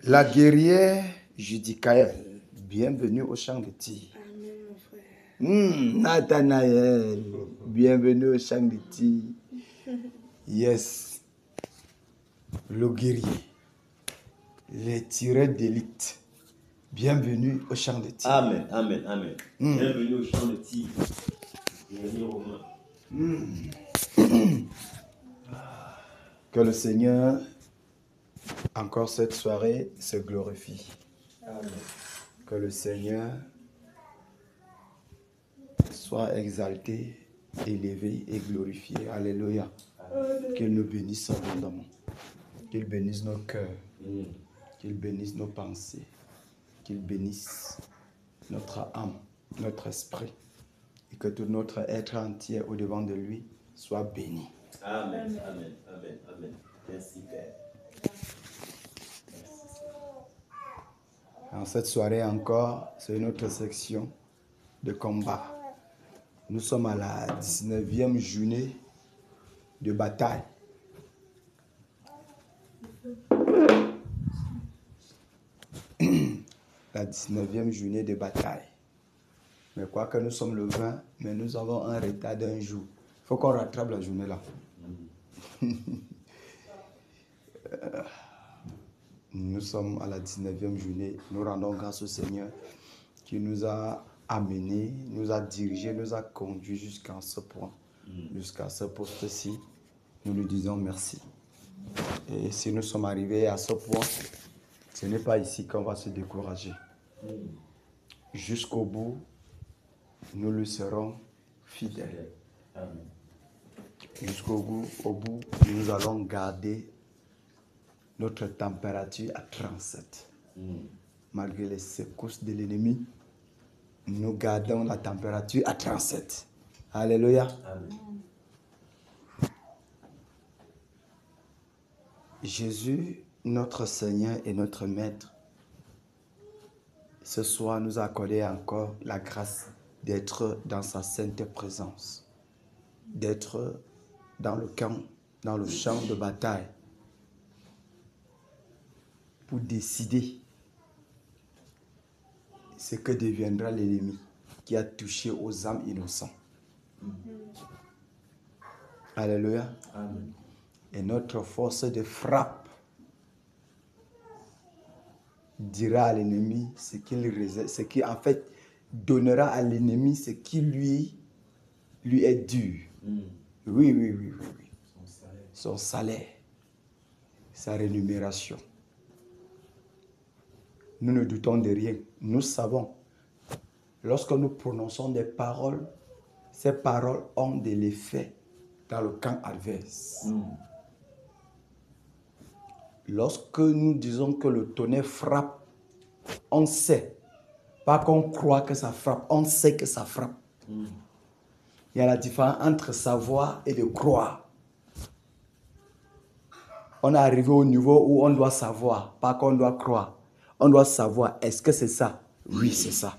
La guerrière Judicaël, bienvenue au champ de tir. Amen, mon frère. Nathanaël, bienvenue au champ de tir. Yes. Le guerrier, les tireurs d'élite, bienvenue au champ de tir. Amen, amen, amen. Bienvenue au champ de tir. Bienvenue au Romain. Que le Seigneur, encore cette soirée, se glorifie. Amen. Que le Seigneur soit exalté, élevé et glorifié. Alléluia. Qu'il nous bénisse abondamment. Qu'il bénisse nos cœurs. Qu'il bénisse nos pensées. Qu'il bénisse notre âme, notre esprit. Et que tout notre être entier au devant de lui soit béni. Amen, amen, amen, amen. Merci, Père. En cette soirée encore, c'est une autre section de combat. Nous sommes à la 19e journée de bataille. La 19e journée de bataille. Mais quoi que nous sommes le 20, mais nous avons un retard d'un jour. Il faut qu'on rattrape la journée là. Nous sommes à la 19e journée. Nous rendons grâce au Seigneur qui nous a amenés, nous a dirigés, nous a conduits jusqu'à ce point, jusqu'à ce poste-ci. Nous lui disons merci. Et si nous sommes arrivés à ce point, ce n'est pas ici qu'on va se décourager. Jusqu'au bout, nous lui serons fidèles. Amen. Jusqu'au bout, nous allons garder notre température à 37. Malgré les secousses de l'ennemi, nous gardons la température à 37. Alléluia. Amen. Jésus, notre Seigneur et notre Maître, ce soir nous a accordé encore la grâce d'être dans sa sainte présence, d'être dans le camp, dans le champ de bataille, pour décider ce que deviendra l'ennemi qui a touché aux âmes innocentes. Alléluia. Amen. Et notre force de frappe dira à l'ennemi ce qu'il réserve, ce qui en fait donnera à l'ennemi ce qui lui est dû. Oui. Son salaire, sa rémunération. Nous ne doutons de rien. Nous savons, lorsque nous prononçons des paroles, ces paroles ont de l'effet dans le camp adverse. Lorsque nous disons que le tonnerre frappe, on sait, pas qu'on croit que ça frappe, on sait que ça frappe. Il y a la différence entre savoir et de croire. On est arrivé au niveau où on doit savoir, pas qu'on doit croire. On doit savoir, est-ce que c'est ça? Oui, c'est ça.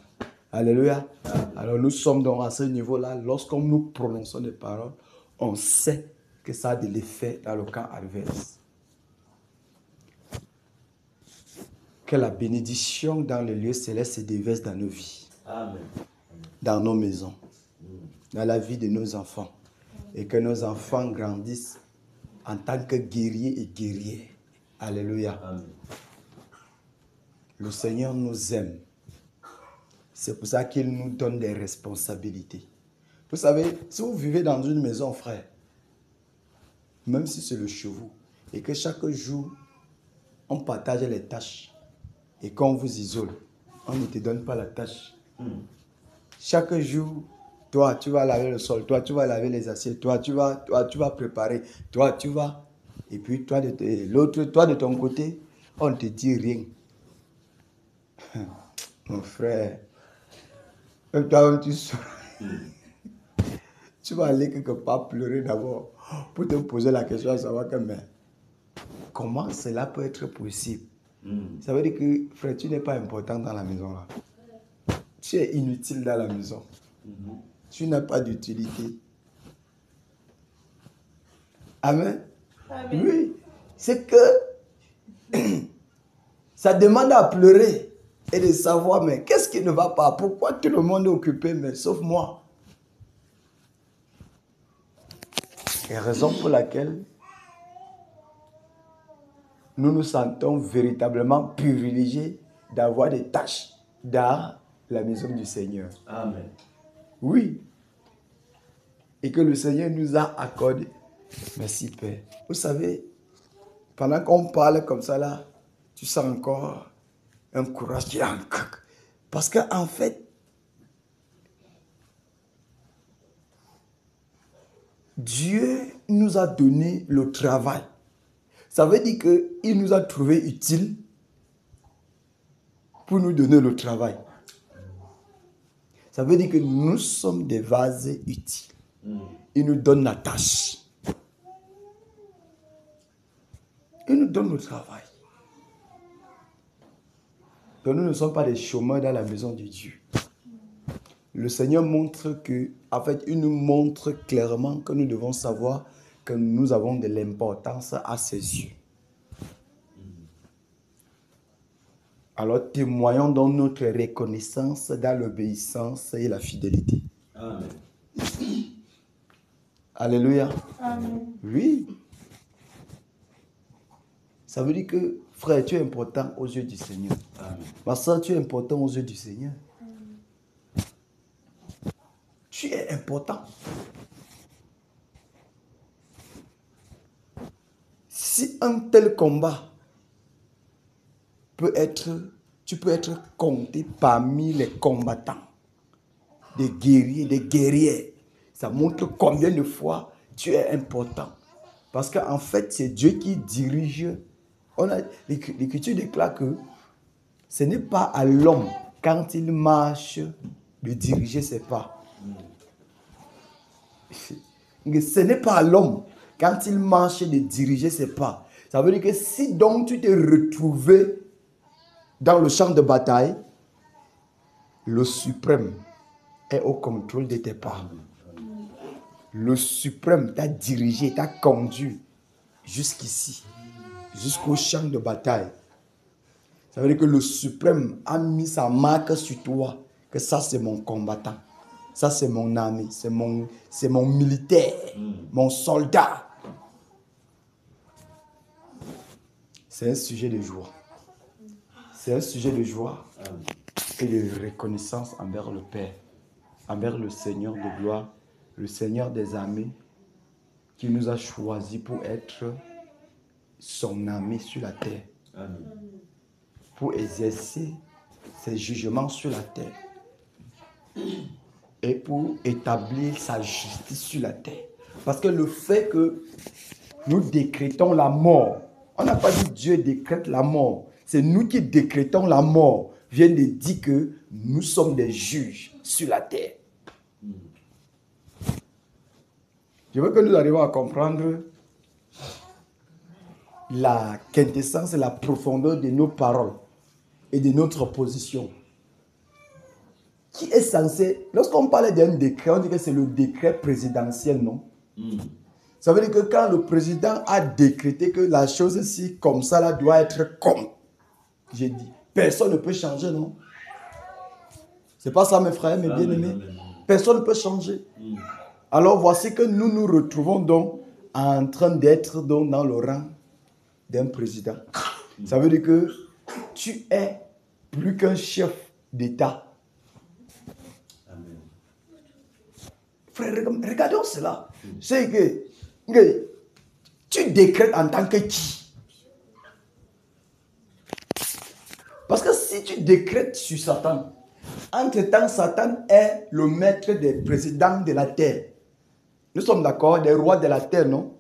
Alléluia. Alors nous sommes donc à ce niveau-là. Lorsque nous prononçons des paroles, on sait que ça a de l'effet dans le camp adverse. Que la bénédiction dans le lieu céleste se déverse dans nos vies. Amen. Dans nos maisons. Dans la vie de nos enfants. Et que nos enfants grandissent en tant que guerriers et guerrières. Alléluia. Amen. Le Seigneur nous aime. C'est pour ça qu'il nous donne des responsabilités. Vous savez, si vous vivez dans une maison, frère, même si c'est le chevaux, et que chaque jour, on partage les tâches, et qu'on vous isole, on ne te donne pas la tâche. Chaque jour, toi, tu vas laver le sol, toi, tu vas laver les assiettes, toi, tu vas préparer, toi, tu vas... Et puis, toi, l'autre, toi, de ton côté, on ne te dit rien. Mon frère, même toi, tu vas aller quelque part pleurer d'abord pour te poser la question à savoir que, mais comment cela peut être possible? Ça veut dire que, frère, tu n'es pas important dans la maison là. Tu es inutile dans la maison. Tu n'as pas d'utilité. Amen. Amen. Oui. C'est que Ça demande à pleurer et de savoir, mais qu'est-ce qui ne va pas? Pourquoi tout le monde est occupé, mais sauf moi? Et raison pour laquelle nous nous sentons véritablement privilégiés d'avoir des tâches dans la maison du Seigneur. Amen. Oui. Et que le Seigneur nous a accordé. Merci Père. Vous savez, pendant qu'on parle comme ça là, tu sens encore un courage qui est en... Parce qu'en fait, Dieu nous a donné le travail. Ça veut dire qu'il nous a trouvé utile pour nous donner le travail. Ça veut dire que nous sommes des vases utiles. Il nous donne la tâche. Il nous donne le travail. Donc nous ne sommes pas des chômeurs dans la maison de Dieu. Le Seigneur montre que, en fait, il nous montre clairement que nous devons savoir que nous avons de l'importance à ses yeux. Alors témoignons donc notre reconnaissance dans l'obéissance et la fidélité. Amen. Alléluia. Amen. Oui. Ça veut dire que, frère, tu es important aux yeux du Seigneur. Amen. Ma soeur, tu es important aux yeux du Seigneur. Tu es important. Si un tel combat tu peux être compté parmi les combattants, des guerriers, des guerrières. Ça montre combien de fois tu es important. Parce qu'en fait, c'est Dieu qui dirige. L'Écriture déclare que ce n'est pas à l'homme, quand il marche, de diriger ses pas. Ce n'est pas à l'homme, quand il marche, de diriger ses pas. Ça veut dire que si donc tu t'es retrouvé dans le champ de bataille, le suprême est au contrôle de tes pas. Le suprême t'a dirigé, t'a conduit jusqu'ici, jusqu'au champ de bataille. Ça veut dire que le suprême a mis sa marque sur toi, que ça c'est mon combattant, ça c'est mon armée, c'est mon militaire, mon soldat. C'est un sujet de joie. C'est un sujet de joie et de reconnaissance envers le Père, envers le Seigneur de gloire, le Seigneur des armées, qui nous a choisis pour être son armée sur la terre. Amen. Pour exercer ses jugements sur la terre et pour établir sa justice sur la terre. Parce que le fait que nous décrétons la mort, on n'a pas dit Dieu décrète la mort, c'est nous qui décrétons la mort, vient de dire que nous sommes des juges sur la terre. Je veux que nous arrivions à comprendre la quintessence et la profondeur de nos paroles et de notre position. Qui est censé, lorsqu'on parle d'un décret, on dit que c'est le décret présidentiel, non? Ça veut dire que quand le président a décrété que la chose-ci, comme ça, là, doit être comme, j'ai dit, personne ne peut changer, non? C'est pas ça, mes frères, mes bien-aimés. Personne ne peut changer. Alors voici que nous nous retrouvons donc en train d'être donc dans le rang d'un président. Ça veut dire que tu es plus qu'un chef d'État. Amen. Frère, regardons cela. C'est que tu décrètes en tant que qui? Parce que si tu décrètes sur Satan, entre-temps, Satan est le maître des présidents de la terre. Nous sommes d'accord, des rois de la terre, non?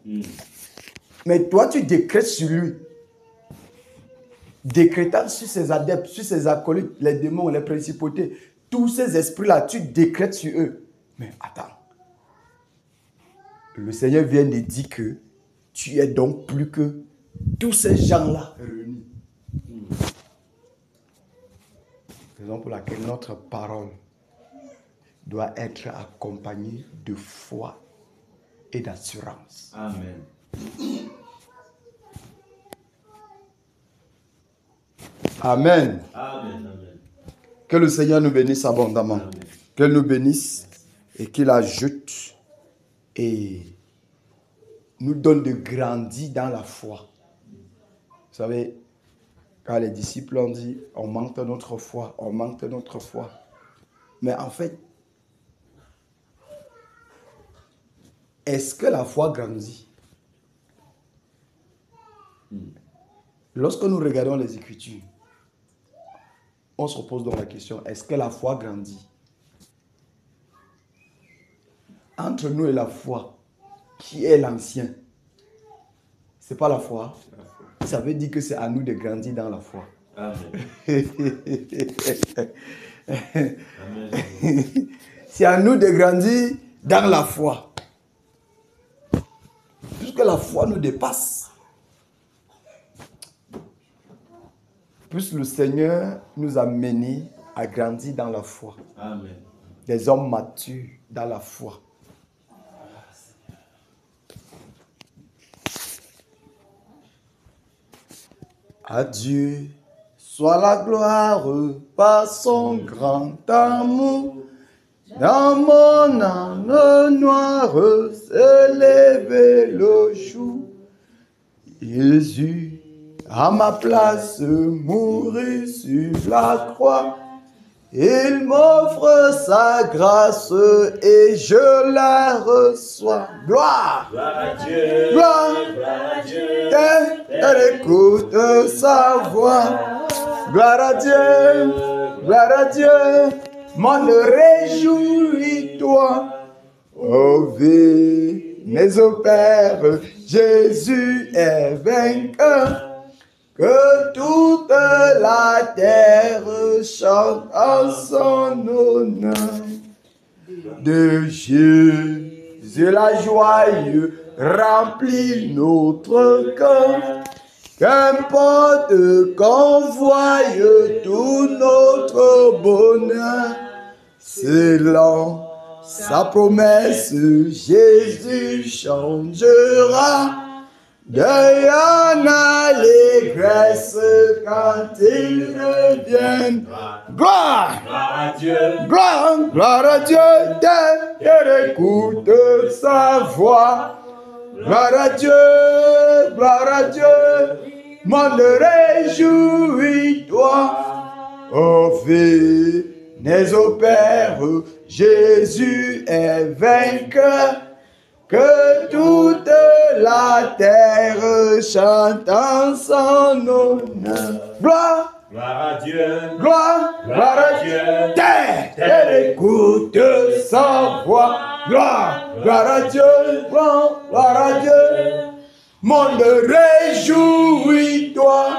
Mais toi, tu décrètes sur lui. Décrétant sur ses adeptes, sur ses acolytes, les démons, les principautés, tous ces esprits-là, tu décrètes sur eux. Mais attends. Le Seigneur vient de dire que tu es donc plus que tous ces gens-là réunis. Raison pour laquelle notre parole doit être accompagnée de foi et d'assurance. Amen. Amen. Amen. Amen. Que le Seigneur nous bénisse abondamment. Amen. Qu'il nous bénisse et qu'il ajoute et nous donne de grandir dans la foi. Vous savez, quand les disciples ont dit, on manque de notre foi, on manque de notre foi. Mais en fait, est-ce que la foi grandit? Lorsque nous regardons les Écritures, on se pose donc la question, est-ce que la foi grandit? Entre nous et la foi, qui est l'ancien? Ce n'est pas la foi. Ça veut dire que c'est à nous de grandir dans la foi. Amen. C'est à nous de grandir dans la foi. Puisque la foi nous dépasse. Plus le Seigneur nous a menés à grandir dans la foi. Amen. Des hommes matures dans la foi. À Dieu soit la gloire par son grand amour. Dans mon âme noire s'est levé le jour. Jésus, à ma place, mourit sur la croix. Il m'offre sa grâce et je la reçois. Gloire! Gloire à Dieu. Gloire! Gloire à Dieu. Elle écoute sa voix. Gloire à Dieu! Gloire à Dieu! Monde réjouis-toi. Oh, venez au Père, Jésus est vainqueur. Que toute la terre chante en son honneur. De Jésus la joyeuse remplit notre cœur. Qu'importe qu'on voie tout notre bonheur. Selon sa promesse, Jésus changera. D'ailleurs, l'allégresse quand il revient. Gloire! Gloire à Dieu. Gloire! Gloire à Dieu! Terre écoute sa voix. Gloire à Dieu! Gloire à Dieu! Monde réjouis-toi. Oh, venez au Père, Jésus est vainqueur. Que toute la terre chante en son honneur. Gloire, Gloire à Dieu. gloire, gloire à Dieu. Terre écoute sa voix. Gloire, gloire à Dieu, gloire, gloire à Dieu. Monde réjouis-toi.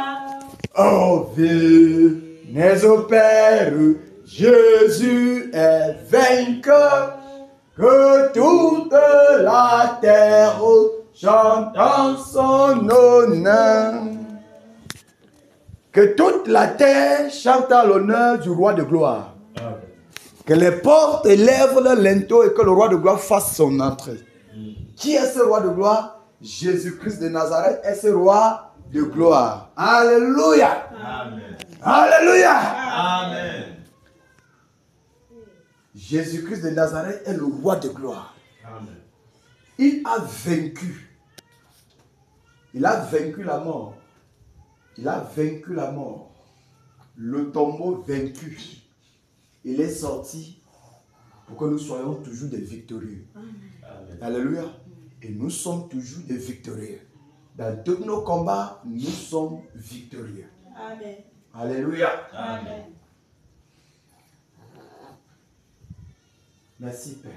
Oh, venez au Père, Jésus est vainqueur. Que toute la terre chante en son honneur. Que toute la terre chante en l'honneur du roi de gloire. Amen. Que les portes élèvent leur linteau et que le roi de gloire fasse son entrée. Qui est ce roi de gloire? Jésus-Christ de Nazareth est ce roi de gloire. Alléluia. Amen. Alléluia. Amen. Jésus-Christ de Nazareth est le roi de gloire. Amen. Il a vaincu. Il a vaincu la mort. Il a vaincu la mort. Le tombeau vaincu. Il est sorti pour que nous soyons toujours des victorieux. Amen. Alléluia. Et nous sommes toujours des victorieux. Dans tous nos combats, nous sommes victorieux. Amen. Alléluia. Amen. Merci Père.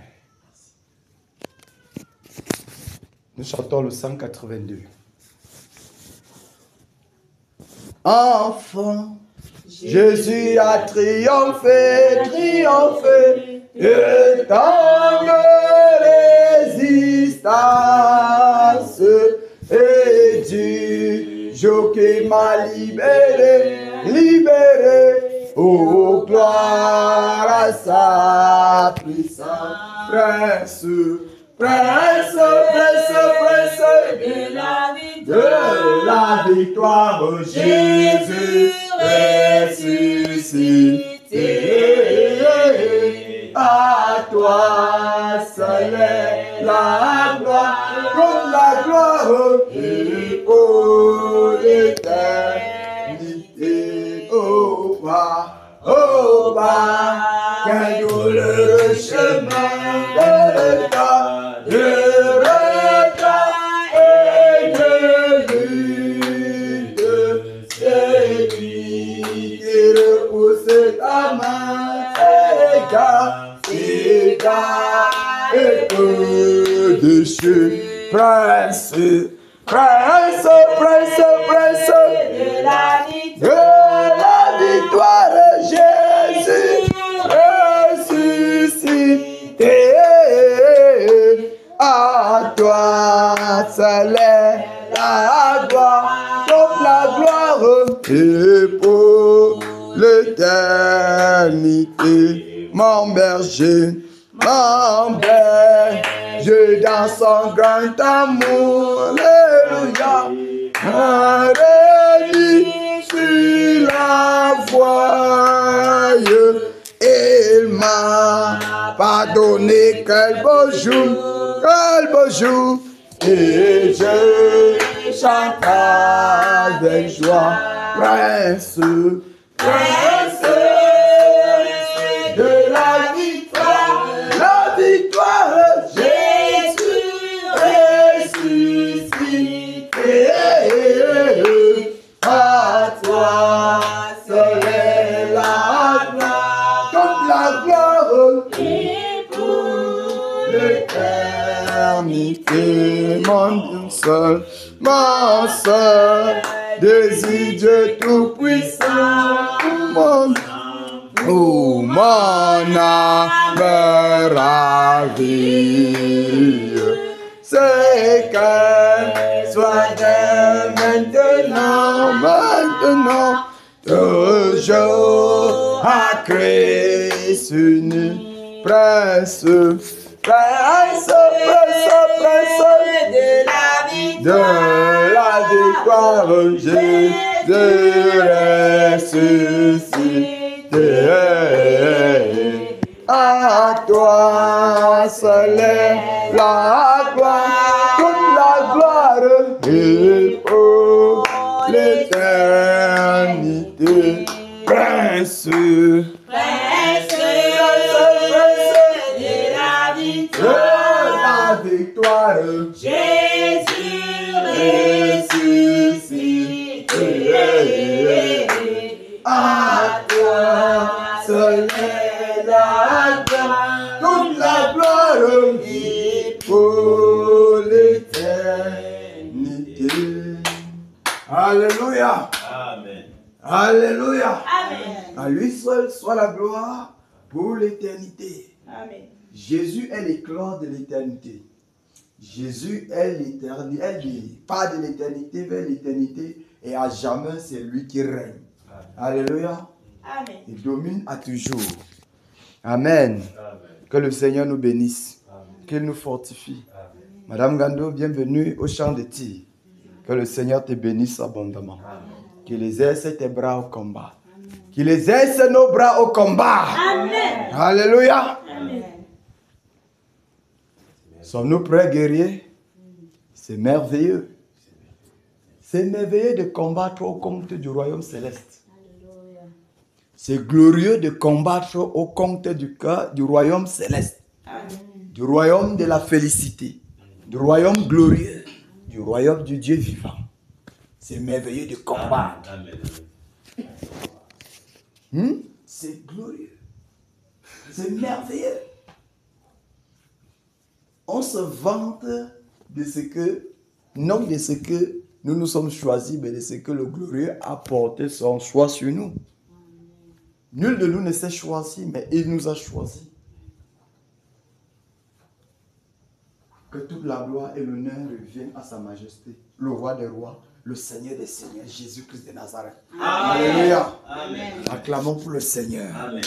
Nous chantons le 182. Enfant, Jésus a triomphé, triomphé, et tant de résistance, et du jour qui m'a libéré, libéré, oh gloire à sa puissance. Prince, prince, prince, prince De la de la victoire, Jésus ressuscité. À toi seul est la gloire, comme la gloire et pour l'éternité. Oh, qu'un douloureux chemin de retard, et de lutte, c'est lui qui repousse ta main, et peu dessus, prince, de la victoire, Jésus ressuscité. À toi seul est la gloire, toute la gloire et pour l'éternité. Mon berger dans son grand amour, alléluia. Réunis sur la voie, il m'a pardonné, quel beau jour, et je chante avec joie, prince de la victoire, Jésus ressuscité. À toi seul est la gloire, toute la gloire et pour l'éternité. Mon seul désir Dieu tout-puissant, mon âme ravie, c'est qu'elle soit dès maintenant, toujours à Christ uni, prince de la victoire, Jésus ressuscité. À toi seul est la gloire, toute la gloire et pour l'éternité. Prince de la victoire, Jésus ressuscité. À toi seul est la gloire, toute la gloire et pour l'éternité. Alléluia. Amen. Alléluia. Amen. À lui seul soit la gloire pour l'éternité. Amen. Jésus est l'éclat de l'éternité. Jésus est l'éternité. Elle part de l'éternité vers l'éternité et à jamais c'est lui qui règne. Alléluia. Amen. Il domine à toujours. Amen. Que le Seigneur nous bénisse. Qu'il nous fortifie. Madame Gando, bienvenue au champ de tir. Que le Seigneur te bénisse abondamment. Qu'il exerce tes bras au combat. Qu'il exerce nos bras au combat. Amen. Alléluia. Amen. Sommes-nous prêts, guerriers? C'est merveilleux. C'est merveilleux de combattre au compte du royaume céleste. C'est glorieux de combattre au compte du royaume céleste. Amen. Du royaume de la félicité. Du royaume glorieux. Du royaume du Dieu vivant. C'est merveilleux de combattre. C'est glorieux. C'est merveilleux. On se vante de ce que, non de ce que nous nous sommes choisis, mais de ce que le glorieux a porté son choix sur nous. Nul de nous ne s'est choisi, mais il nous a choisis. Que toute la gloire et l'honneur reviennent à sa majesté, le roi des rois, le Seigneur des seigneurs, Jésus-Christ de Nazareth. Amen. Alléluia. Amen. Acclamons pour le Seigneur. Amen.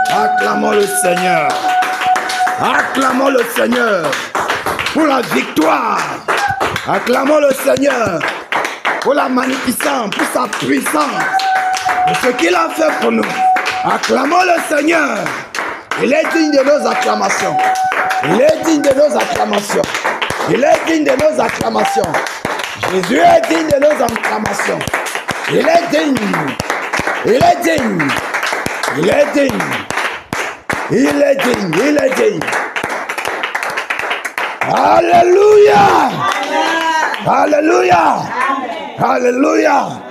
Acclamons le Seigneur. Acclamons le Seigneur pour la victoire. Acclamons le Seigneur pour la magnificence, pour sa puissance. de ce qu'il a fait pour nous. Acclamons le Seigneur. Il est digne de nos acclamations. Il est digne de nos acclamations. Il est digne de nos acclamations. Jésus est digne de nos acclamations. Il est digne. Il est digne. Il est digne. Il est digne. Il est digne. Alléluia. Alléluia. Alléluia.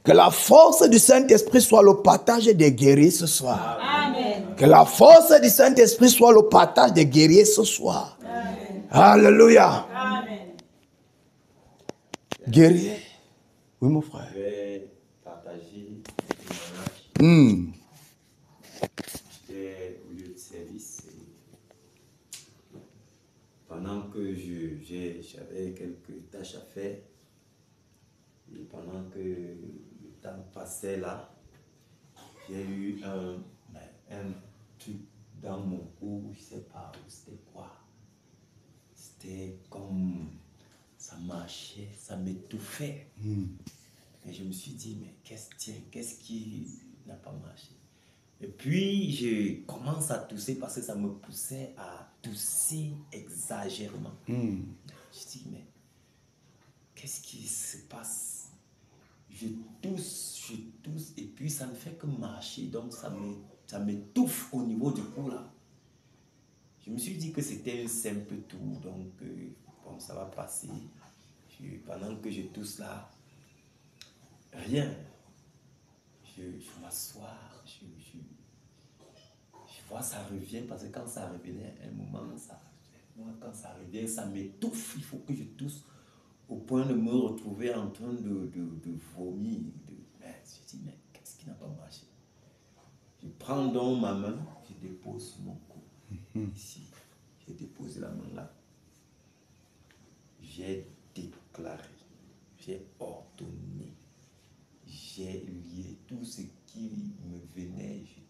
Que la force du Saint-Esprit soit le partage des guerriers ce soir. Amen. Que la force du Saint-Esprit soit le partage des guerriers ce soir. Amen. Alléluia. Amen. Guerrier. Oui, mon frère. Je vais partager un témoignage. J'étais au lieu de service et pendant que j'avais quelques tâches à faire et pendant que le temps passait là, j'ai eu un truc dans mon cou, je ne sais pas où c'était quoi. C'était comme ça marchait, ça m'étouffait. Et je me suis dit, mais qu'est-ce qui n'a pas marché? Et puis, je commence à tousser parce que ça me poussait à tousser exagérément. Je dis, mais qu'est-ce qui se passe? Je tousse, et puis ça ne fait que marcher. Donc, ça m'étouffe au niveau du cou, là. Je me suis dit que c'était un simple tour, donc bon, ça va passer. Pendant que je tousse là, rien. Je m'assois, je vois ça revient, parce que quand ça revenait à un moment, quand ça revient, ça m'étouffe. Il faut que je tousse au point de me retrouver en train de vomir. Je dis, mais qu'est-ce qui n'a pas marché? Je prends donc ma main, je dépose sur mon cou. Ici, j'ai déposé la main là. J'ai déclaré, j'ai ordonné, j'ai lié tout ce qui me venait, je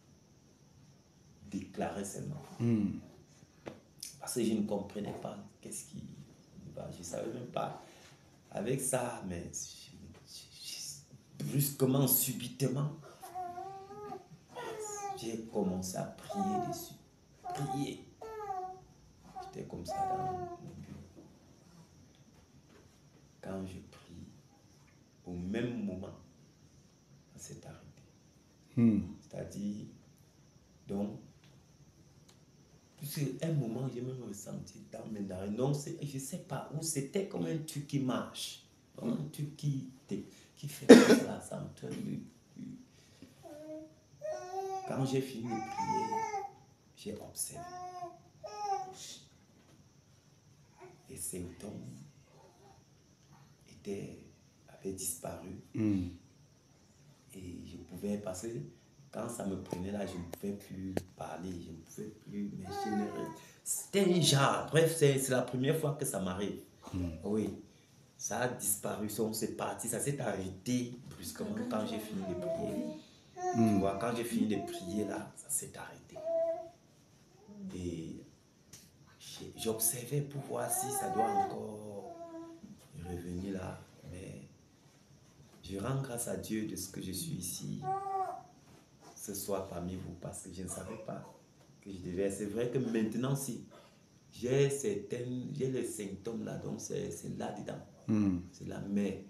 déclarais seulement. Parce que je ne comprenais pas qu'est-ce qui va. Je ne savais même pas avec ça, mais brusquement, subitement, j'ai commencé à prier dessus. Prier. J'étais comme ça dans mon bureau. Quand je prie, au même moment, ça s'est arrêté. C'est-à-dire, donc, puisque un moment, j'ai même ressenti dans mes narines. Donc, je ne sais pas où, c'était comme un truc qui marche. Un truc qui fait comme ça, ça me traîne. Quand j'ai fini de prier, j'ai observé. Les symptômes avaient disparu. Et je pouvais, parce que quand ça me prenait là, je ne pouvais plus parler, je ne pouvais plus m'ingénérer. C'était un genre, bref, c'est la première fois que ça m'arrive. Oui, ça a disparu, c'est parti, ça s'est arrêté brusquement quand j'ai fini de prier. Tu vois, quand j'ai fini de prier là, ça s'est arrêté. Et j'observais pour voir si ça doit encore revenir là. Mais je rends grâce à Dieu de ce que je suis ici ce soir parmi vous, parce que je ne savais pas que je devais. C'est vrai que maintenant, si j'ai les symptômes là, donc c'est là-dedans. C'est là, mais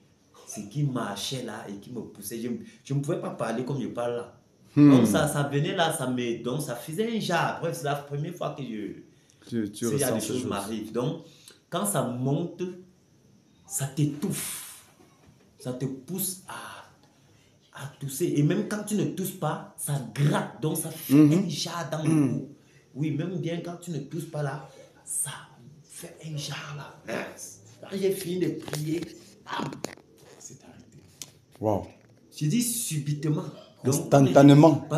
ce qui marchait là et qui me poussait, je ne pouvais pas parler comme je parle là. Donc ça venait là, donc ça faisait un genre. Bref, c'est la première fois que il y a des choses m'arrivent. Donc, quand ça monte, ça t'étouffe. Ça te pousse à tousser. Et même quand tu ne tousses pas, ça gratte. Donc, ça fait un jar dans le cou. Oui, même bien quand tu ne tousses pas là, ça fait un jar là. Quand j'ai fini de prier, bam, c'est arrêté. Wow. J'ai dit subitement. Donc, instantanément.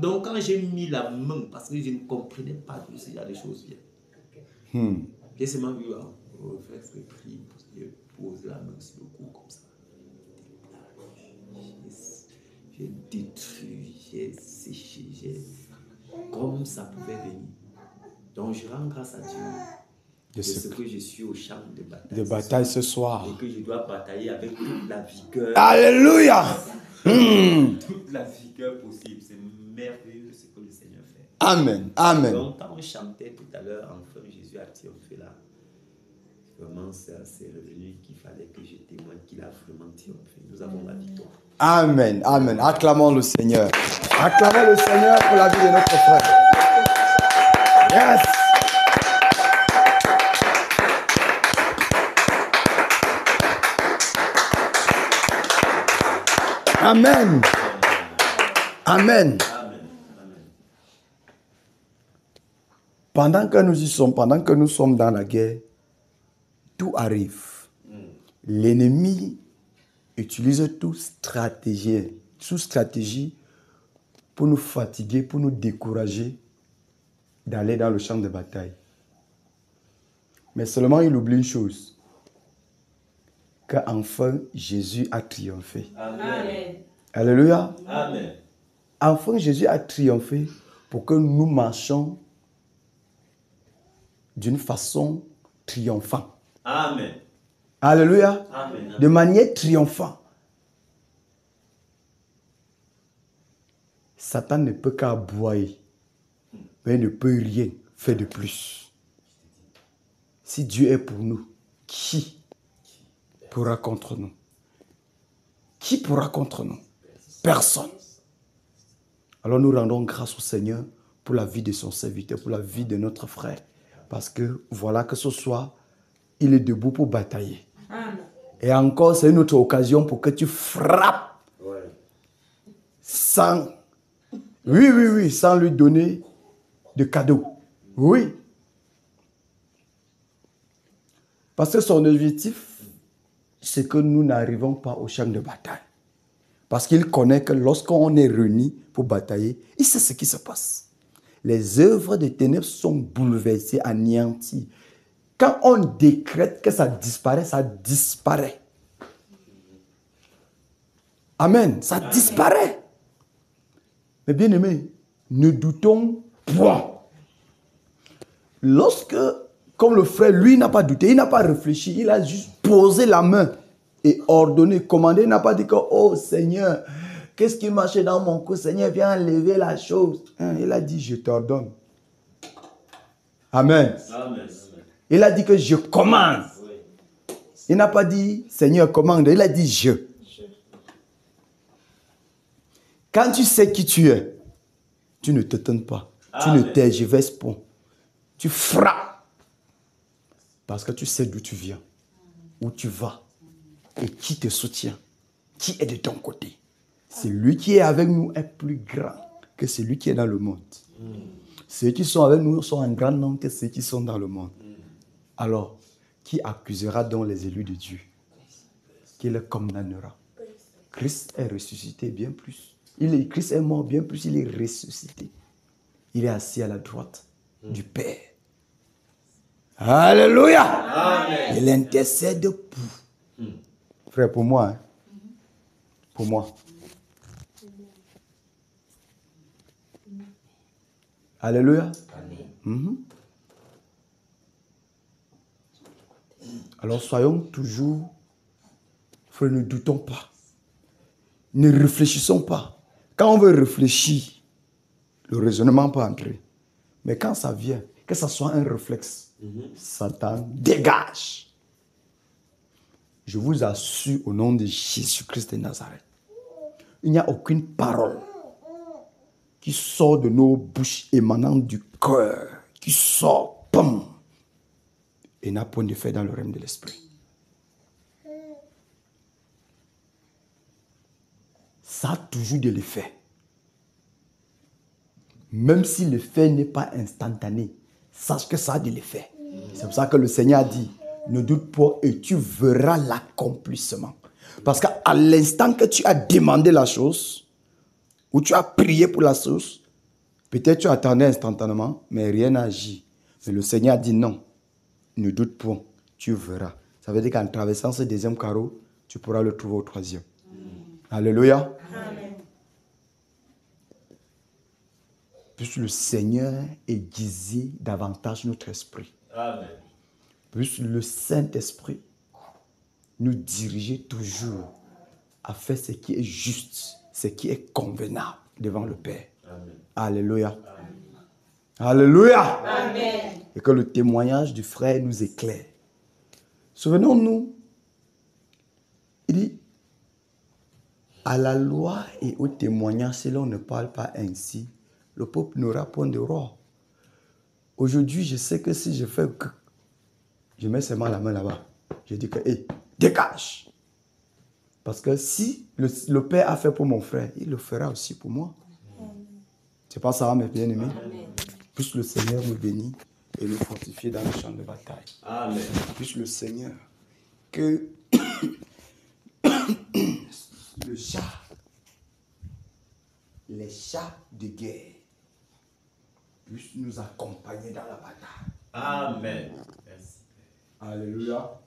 Donc, quand j'ai mis la main, parce que je ne comprenais pas que il y a des choses bien. J'ai seulement vu au réflexe de prier, j'ai posé la main sur le cou comme ça. J'ai détruit, j'ai séché, comme ça pouvait venir. Donc, je rends grâce à Dieu de ce que je suis au champ de bataille, ce soir. Et que je dois batailler avec toute la vigueur. Alléluia! toute la vigueur possible. C'est merveilleux ce que le Seigneur fait. Amen. Amen. Donc, quand on chantait tout à l'heure, enfin, Jésus a triomphé là. Vraiment, c'est revenu qu'il fallait que je témoigne qu'il a vraiment triomphé. Nous avons la victoire. Amen. Amen. Acclamons le Seigneur. Acclamons le Seigneur pour la vie de notre frère. Yes. Amen. Amen. Pendant que nous y sommes, pendant que nous sommes dans la guerre, tout arrive. L'ennemi utilise toute stratégie pour nous fatiguer, pour nous décourager d'aller dans le champ de bataille. Mais seulement il oublie une chose, qu'enfin Jésus a triomphé. Amen. Alléluia. Amen. Enfin Jésus a triomphé pour que nous marchions d'une façon triomphante. Amen. Alléluia. Amen. De manière triomphante. Satan ne peut qu'aboyer, mais il ne peut rien faire de plus. Si Dieu est pour nous, qui pourra contre nous? Qui pourra contre nous? Personne. Alors nous rendons grâce au Seigneur pour la vie de son serviteur, pour la vie de notre frère. Parce que voilà que ce soir, il est debout pour batailler. Et encore, c'est une autre occasion pour que tu frappes sans... Oui, sans lui donner de cadeau. Oui. Parce que son objectif, c'est que nous n'arrivons pas au champ de bataille. Parce qu'il connaît que lorsqu'on est réunis pour batailler, il sait ce qui se passe. Les œuvres des ténèbres sont bouleversées, anéanties. Quand on décrète que ça disparaît, ça disparaît. Amen. Ça disparaît. Mais bien aimé, ne doutons point. Lorsque, comme le frère, lui n'a pas douté, il n'a pas réfléchi, il a juste posé la main et ordonné, commandé, il n'a pas dit que, oh Seigneur, qu'est-ce qui marchait dans mon cou? Seigneur, viens enlever la chose. Il a dit, je t'ordonne. Amen. Amen. Il a dit que je commande. Il n'a pas dit, Seigneur, commande. Il a dit, je. Quand tu sais qui tu es, tu ne t'étonnes pas. Amen. Tu ne tergiverses pas. Tu frappes. Parce que tu sais d'où tu viens, où tu vas et qui te soutient, qui est de ton côté. Celui qui est avec nous est plus grand que celui qui est dans le monde. Ceux qui sont avec nous sont un grand nombre que ceux qui sont dans le monde. Alors, qui accusera donc les élus de Dieu? Qui les condamnera? Christ est ressuscité bien plus. Christ est mort bien plus, il est ressuscité. Il est assis à la droite du Père. Alléluia. Amen. Il intercède pour. Frère, pour moi. Hein? Pour moi. Alléluia. Amen. Alors soyons toujours, frère, ne doutons pas. Ne réfléchissons pas. Quand on veut réfléchir, le raisonnement peut entrer. Mais quand ça vient, que ça soit un réflexe, Satan dégage. Je vous assure au nom de Jésus-Christ de Nazareth, il n'y a aucune parole qui sort de nos bouches émanant du cœur, qui sort, pam, et n'a point d'effet dans le règne de l'esprit. Ça a toujours de l'effet. Même si l'effet n'est pas instantané, sache que ça a de l'effet. C'est pour ça que le Seigneur a dit, ne doute pas et tu verras l'accomplissement. Parce qu'à l'instant que tu as demandé la chose, ou tu as prié pour la chose, peut-être tu attendais instantanément, mais rien n'a agi. Mais le Seigneur a dit non, ne doute pas, tu verras. Ça veut dire qu'en traversant ce deuxième carreau, tu pourras le trouver au troisième. Alléluia. Amen. Puisse le Seigneur aiguiser davantage notre esprit. Amen. Puisse le Saint-Esprit nous diriger toujours à faire ce qui est juste, ce qui est convenable devant le Père. Amen. Alléluia. Alléluia. Amen. Et que le témoignage du frère nous éclaire. Souvenons-nous, il dit, à la loi et au témoignage, si l'on ne parle pas ainsi, le peuple n'aura point de roi. Aujourd'hui, je sais que si je fais que, je mets seulement la main là-bas, je dis que, hé, dégage. Parce que si le Père a fait pour mon frère, il le fera aussi pour moi. C'est pas ça, mes bien-aimés. Puisse le Seigneur nous bénir et nous fortifier dans le champ de bataille. Amen. Puisse le Seigneur que le chat, les chats de guerre puissent nous accompagner dans la bataille. Amen. Merci. Alléluia.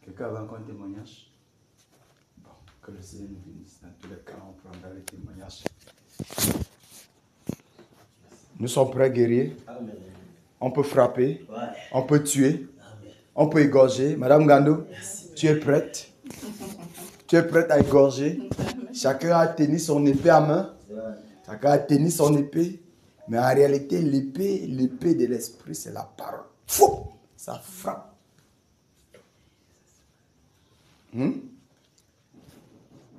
Quelqu'un avait encore un témoignage? Bon, que le Seigneur nous bénisse. Dans tous les cas, on prendra les témoignages. Nous sommes prêts, guerriers. Amen. On peut frapper, Ouais. on peut tuer, Amen. on peut égorger. Madame Gando, tu es prête? Tu es prête à égorger? Chacun a tenu son épée à main. Chacun a tenu son épée. Mais en réalité, l'épée de l'esprit, c'est la parole. Fou! Ça frappe.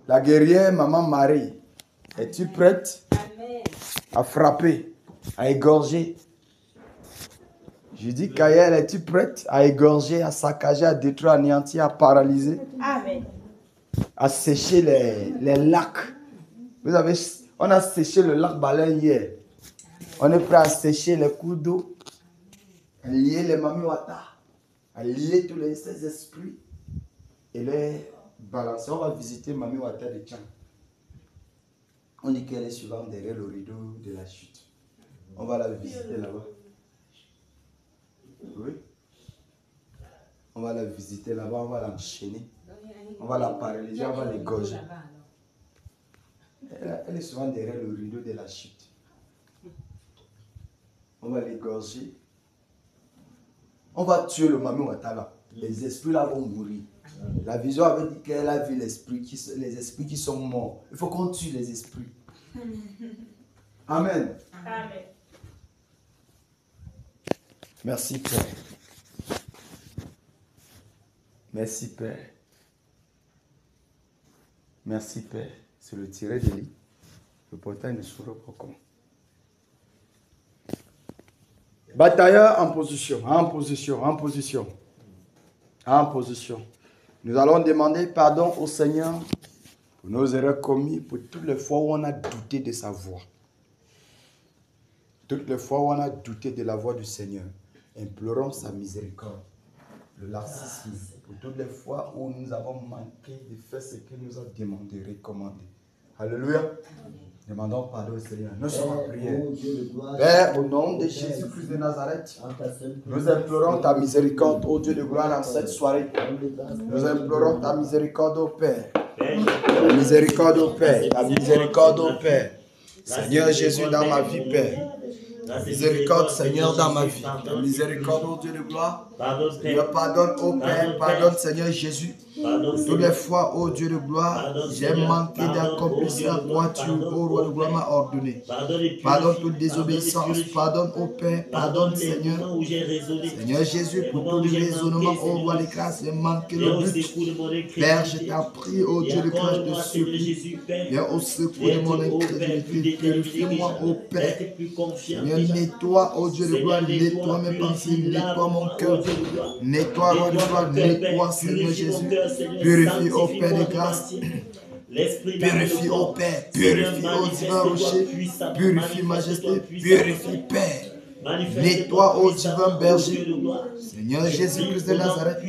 La guerrière, maman Marie, es-tu prête à frapper, à égorger? Je dis, Kaël, es-tu prête à égorger, à saccager, à détruire, à anéantir, à paralyser? Amen. À sécher les lacs. Vous savez, on a séché le lac Baleine hier. On est prêt à sécher les cours d'eau, à lier les mamiwata, à lier tous ces esprits et les balancer. On va visiter mamiwata de Tchang. On dit qu'elle est souvent derrière le rideau de la chute. On va la visiter là-bas. Oui. On va la visiter là-bas, on va l'enchaîner. On va la paralyser, on va l'égorger. Elle est souvent derrière le rideau de la chute. On va l'égorger. On va tuer le Mami Ouattara. Les esprits là vont mourir. La vision avait dit qu'elle a vu les esprits qui sont morts. Il faut qu'on tue les esprits. Amen. Amen. Merci Père. Merci Père. Merci Père. C'est le tiré de lit. Le portail ne s'ouvre pas comme. Batailleur en position, en position, en position. En position. Nous allons demander pardon au Seigneur pour nos erreurs commises, pour toutes les fois où on a douté de sa voix. Toutes les fois où on a douté de la voix du Seigneur. Implorons sa miséricorde. Le laxisme. Pour toutes les fois où nous avons manqué de faire ce qu'il nous a demandé, recommandé. Alléluia. Demandons pardon au Seigneur. Nous sommes en prière. Père, au nom de Jésus-Christ de Nazareth, nous implorons ta miséricorde, ô Dieu de gloire, dans cette soirée. Nous implorons ta miséricorde, ô Père. Ta miséricorde, ô Père. Ta miséricorde, ô Père. Seigneur Jésus, dans ma vie, Père. Ta miséricorde, Seigneur, dans ma vie. Ta miséricorde, ô Dieu de gloire. Seigneur, pardonne, ô Père. Pardonne, Seigneur Jésus. Toutes les fois, ô Dieu de gloire, j'ai manqué d'accomplir ce à quoi tu, ô roi de gloire, m'as ordonné. Pardonne toute désobéissance. Pardonne, ô Père. Pardonne, Seigneur. Seigneur Jésus, pour tout le raisonnement, ô roi de grâce, j'ai manqué le but. Père, je t'en prie, ô Dieu de grâce, de supplie. Viens au secours de mon incrédulité. Purifie-moi, ô Père. Seigneur, nettoie, ô Dieu de gloire, nettoie mes pensées, nettoie mon cœur. Nettoie, roi de gloire, nettoie, Seigneur Jésus. Purifie, ô Père de grâce. Purifie, ô Père. Purifie, ô divin rocher. Purifie, majesté. Purifie, Père. Nettoie, ô divin berger. Seigneur Jésus-Christ de Nazareth.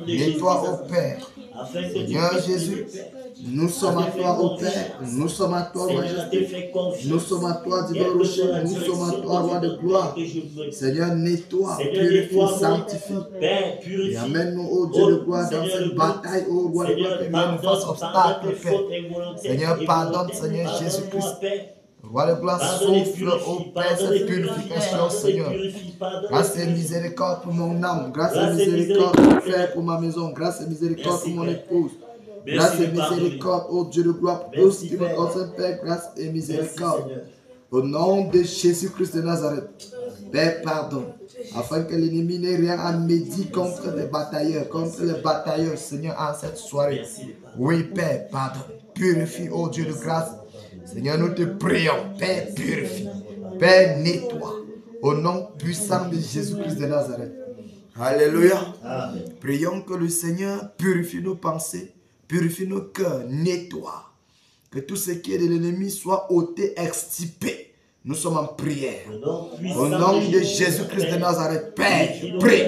Nettoie, ô Père. Seigneur Jésus. Nous sommes à toi, ô Père. Nous sommes à toi, majesté. Nous sommes à toi, divin rocher. Nous sommes à toi, roi de gloire. Seigneur, nettoie, purifie, sanctifie. Et amène-nous, ô Dieu de gloire, dans cette bataille, ô roi de gloire, que nous fasse obstacle, Père. Seigneur, pardonne, Seigneur Jésus-Christ. Roi de gloire, souffle au Père cette purification, Seigneur. Grâce et miséricorde pour mon âme. Grâce et miséricorde pour faire pour ma maison. Grâce et miséricorde pour mon épouse. Grâce et miséricorde, ô Dieu de gloire, pour tout ce qui me concerne, Père. Grâce et miséricorde. Au nom de Jésus-Christ de Nazareth. Père, pardon. Afin que l'ennemi n'ait rien à médire contre les batailleurs, Seigneur, en cette soirée. Oui, Père, pardon. Purifie, ô Dieu de grâce. Seigneur, nous te prions. Père, purifie. Père, nettoie. Au nom puissant de Jésus-Christ de Nazareth. Alléluia. Amen. Prions que le Seigneur purifie nos pensées, purifie nos cœurs, nettoie. Que tout ce qui est de l'ennemi soit ôté, extirpé. Nous sommes en prière. Au nom de Jésus-Christ de Nazareth, Père, je prie.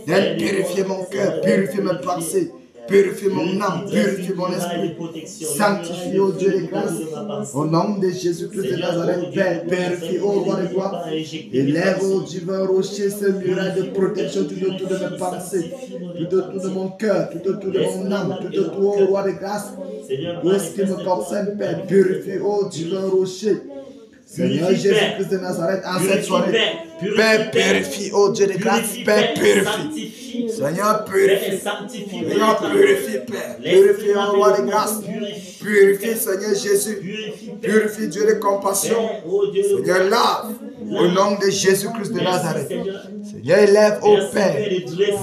Viens purifier mon cœur, purifier mes pensées, purifier mon âme, purifier mon esprit. Sanctifie, ô Dieu de grâce. Au nom de Jésus-Christ de Nazareth, Père, purifie, ô roi de gloire. Élève, ô divin rocher, ce muraille de protection tout autour de mes pensées, tout autour de mon cœur, tout autour de mon âme, tout autour, ô roi de grâce. Tout ce qui me concerne, Père, purifie, ô divin rocher. Seigneur Jésus-Christ de Nazareth, en cette soirée, Père, purifie, ô Dieu de grâce, Père, purifie. Seigneur, purifie. Seigneur, purifie, Père. Purifie, ô roi de grâce. Purifie, Seigneur Jésus. Purifie, Dieu de compassion. Seigneur, lave, au nom de Jésus-Christ de Nazareth. Seigneur, élève, ô Père,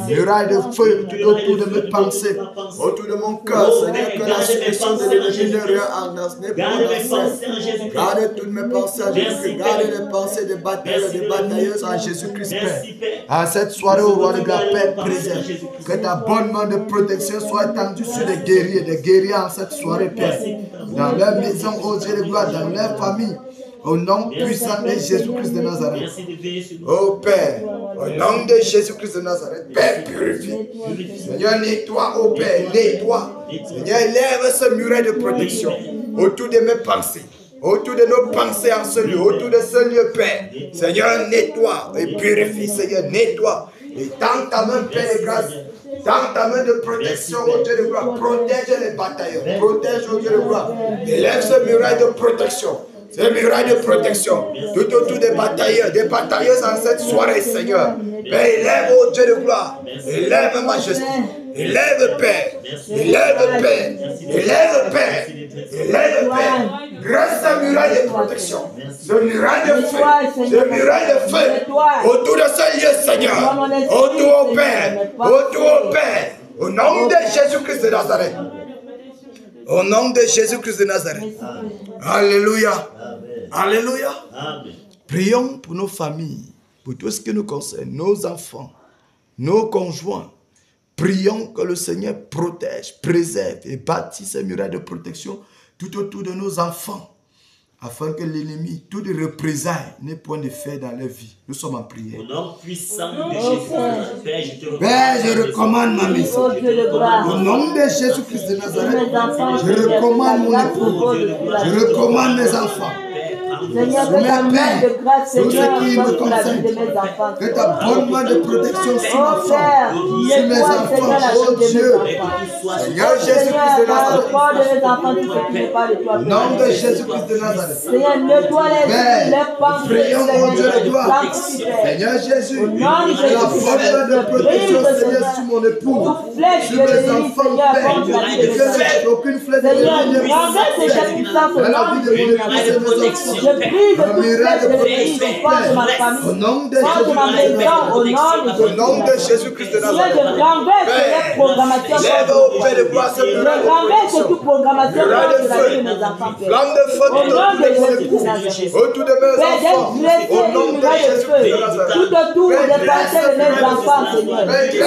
muraille de feu tout autour de mes pensées, autour de mon cœur. Seigneur, que la suppression de l'ennemi ne rien en нас, ne pas. Garde toutes mes pensées à Jésus-Christ. Garde les pensées des batailleurs, des batailleuses en Jésus-Christ, Père. À cette soirée, au roi de la paix, préserve. Que ta bonne main de protection soit étendue sur les guerriers en cette soirée, Père. Dans leur maison, ô Dieu de gloire, dans leur famille. Au nom puissant de Jésus-Christ de Nazareth. Oh Père, au nom de Jésus-Christ de Nazareth, Père, purifie. Seigneur, nettoie, oh Père, nettoie. Seigneur, élève ce muret de protection autour de mes pensées, autour de nos pensées en ce lieu, autour de ce lieu, Père. Seigneur, nettoie et purifie, Seigneur, nettoie. Et tends ta main, Père de grâce. Dans ta main de protection, ô Dieu de gloire, protège les batailleurs, protège, ô Dieu de gloire. Élève ce muraille de protection. C'est le muraille de protection tout autour des batailleuses en cette soirée, Seigneur. Père, élève, ô Dieu de gloire. Élève, majesté. Élève, Père. Élève, Père. Élève, Père. Élève, Père. Grâce à ce muraille de protection. Ce muraille de feu. Ce muraille de feu. Autour de ce lieu, Seigneur. Autour au Père. Autour au Père. Au nom de Jésus-Christ de Nazareth. Au nom de Jésus-Christ de Nazareth. Alléluia. Alléluia. Amen. Prions pour nos familles, pour tout ce qui nous concerne, nos enfants, nos conjoints. Prions que le Seigneur protège, préserve et bâtisse ces murailles de protection tout autour de nos enfants, afin que l'ennemi, toutes les représailles, n'ait point de fait dans leur vie. Nous sommes en prière. Au nom puissant de Jésus, Père, je recommande ma maison. Au nom de Jésus-Christ de Nazareth, je recommande mon époux. Je recommande mes enfants. Seigneur, que ta main de grâce, Seigneur, soit sur la vie de mes enfants. Que ta bonne main de protection sur ma femme, sur mes enfants, oh Dieu. Seigneur Jésus-Christ de Nazareth. Au nom de Jésus-Christ de Nazareth. Seigneur, nettoie les pensées. Prions, oh Dieu de gloire. Seigneur Jésus, que la bonne main de protection, Seigneur, sur mon époux, sur mes enfants, Père. Et que aucune flèche de l'ennemi ne renverse dans la vie de mon époux et de mes enfants. Je prie de toute flèche de l'ennemi contre ma famille, au nom de contre ma maison, au nom de Jésus-Christ de Nazareth. Je renverse les programmations. Je renverse toute programmation de la vie de mes enfants. Flamme de feu au nom de Jésus-Christ. Autour de mes enfants. Au nom de Jésus-Christ de Nazareth. Tout autour des pensées de mes enfants, Seigneur.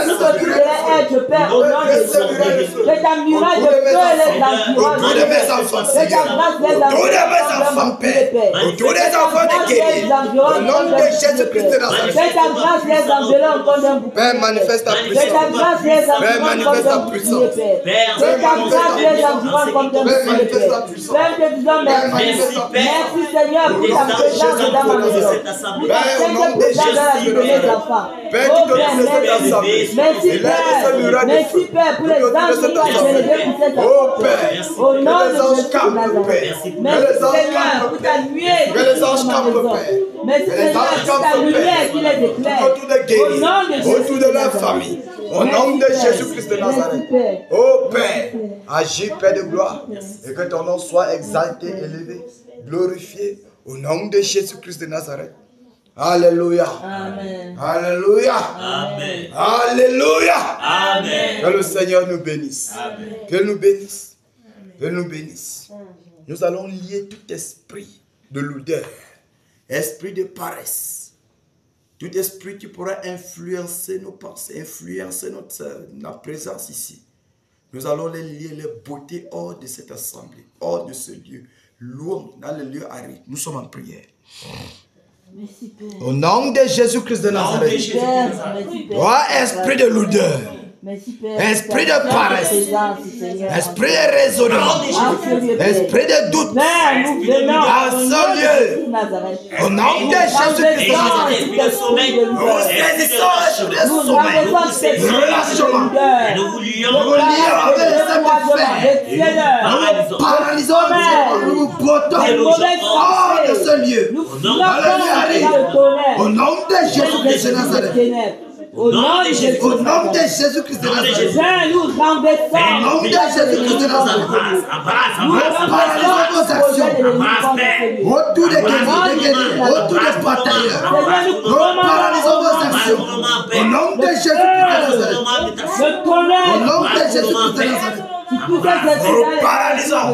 Tout autour de leur être, Père, au nom de Jésus. Que ta muraille de feu les entoure. Autour de mes enfants, Seigneur. Autour de mes enfants, Père. pour tous les enfants de guérir. Au nom de Jésus-Christ de Nazareth. Père, manifeste ta puissance. Père, manifeste ta puissance. Père, manifeste ta puissance. Merci Seigneur pour ta présence dans ma maison. Pour ta présence dans la vie de mes enfants. Père, tu donnes cette assemblée. Merci Père pour les anges qui ont été élevés pour cette assemblée. Au nom de Jésus de Nazareth. Merci Seigneur pour ta nuée qui est dans ma maison. Merci Seigneur pour ta lumière qui les éclaire. Autour de guérir, autour de leur famille. Au nom de Jésus-Christ de Nazareth. Oh Père, agis Père de gloire. Et que ton nom soit exalté, élevé, glorifié. Au nom de Jésus-Christ de Nazareth. Alléluia. Amen. Alléluia. Amen. Alléluia. Amen. Que le Seigneur nous bénisse. Amen. Que nous bénisse. Que nous bénisse. Nous allons lier tout esprit de lourdeur, esprit de paresse, tout esprit qui pourrait influencer nos pensées, influencer notre présence ici. Nous allons les lier, les botter hors de cette assemblée, hors de ce lieu. Louons dans le lieu aride. Nous sommes en prière. Merci Père. Au nom de Jésus-Christ de Nazareth. Merci Père. Toi, esprit de lourdeur, Merci Père. esprit de paresse, esprit de raisonnement, esprit de doute, Père, nous venons à ce lieu, Nazareth. au nom de Jésus-Christ de Nazareth, nous saisissons l'esprit de sommeil, relâchement, Nous vous lions. nous lions avec les saints. Nous paralysons, nous nous bottons hors de ce lieu. Nous Au nom de Jésus-Christ de Nazareth. Au nom de Jésus-Christ Au nom de Jésus-Christ de Nazareth. nous renversons. Au nom de Jésus-Christ de Nazareth. Nous paralysons vos actions. Autour des guerriers, autour des batailleurs. Nous paralysons vos actions. Au nom de Jésus-Christ de Nazareth. Au nom de Jésus-Christ de Nazareth. Nous paralysons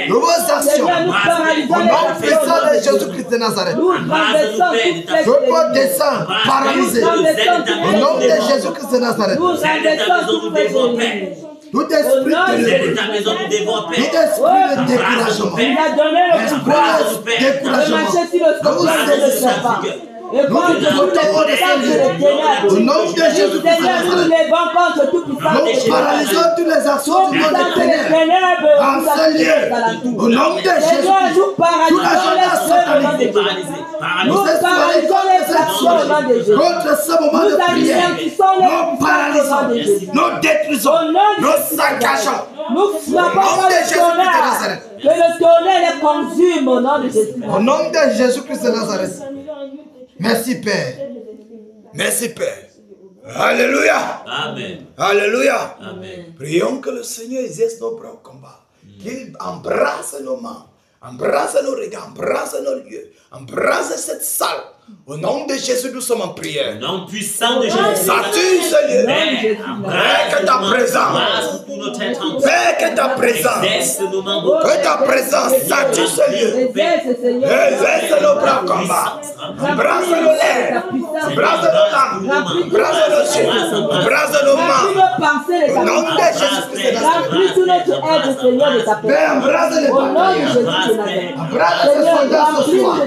vos actions. Au nom puissant de Jésus-Christ de Nazareth. Tout votre dessein paralysé. Au nom de Jésus-Christ de Nazareth. Tout esprit de découragement. Et contre toutes les puissances de ténèbres, au nom de Jésus-Christ, nous levons contre toute puissance de nous paralysons toutes les actions du monde des ténèbres en ce lieu. Au nom de Jésus-Christ, nous paralysons les œuvres. Nous paralysons les actions au nom de Jésus. Contre ce moment de prière, nous paralysons, nous détruisons, nous saccageons. Nous frappons le tonnerre, que le tonnerre les consume au nom de Jésus. Au nom de Jésus-Christ de Nazareth. Merci Père. Merci Père. Alléluia. Amen. Alléluia. Amen. Prions que le Seigneur exerce nos bras au combat. Qu'il embrasse nos mains, embrasse nos regards, embrasse nos lieux, embrasse cette salle. Au nom de Jésus, nous sommes en prière. Au nom puissant de Jésus. Sature ce lieu. Père, que ta présence. Père, que ta présence. Que ta présence sature ce lieu. Exerce nos bras au combat. Embrasse nos lèvres. Embrasse nos langues. Embrasse nos yeux. Embrasse nos mains. Au nom de Jésus-Christ de Nazareth. Père, embrasse les batailles. Embrasse tes soldats ce soir.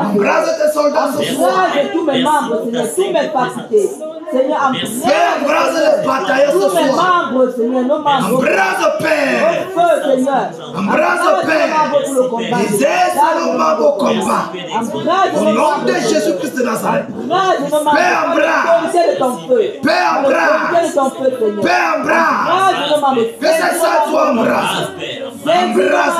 Embrasse tes soldats ce soir. Embrase tous mes membres, Seigneur, tous mes facultés. Seigneur, embrase les batailles ce soir. Tous mes membres, Seigneur, nos membres. Embrase Père. Feu, Seigneur. Embrase Père. Exerce nos membres au combat. Au nom de Jésus-Christ de Nazareth. Père, embrase. Père, embrase. Père, embrase. Que c'est ça, toi, embrase. Embrase.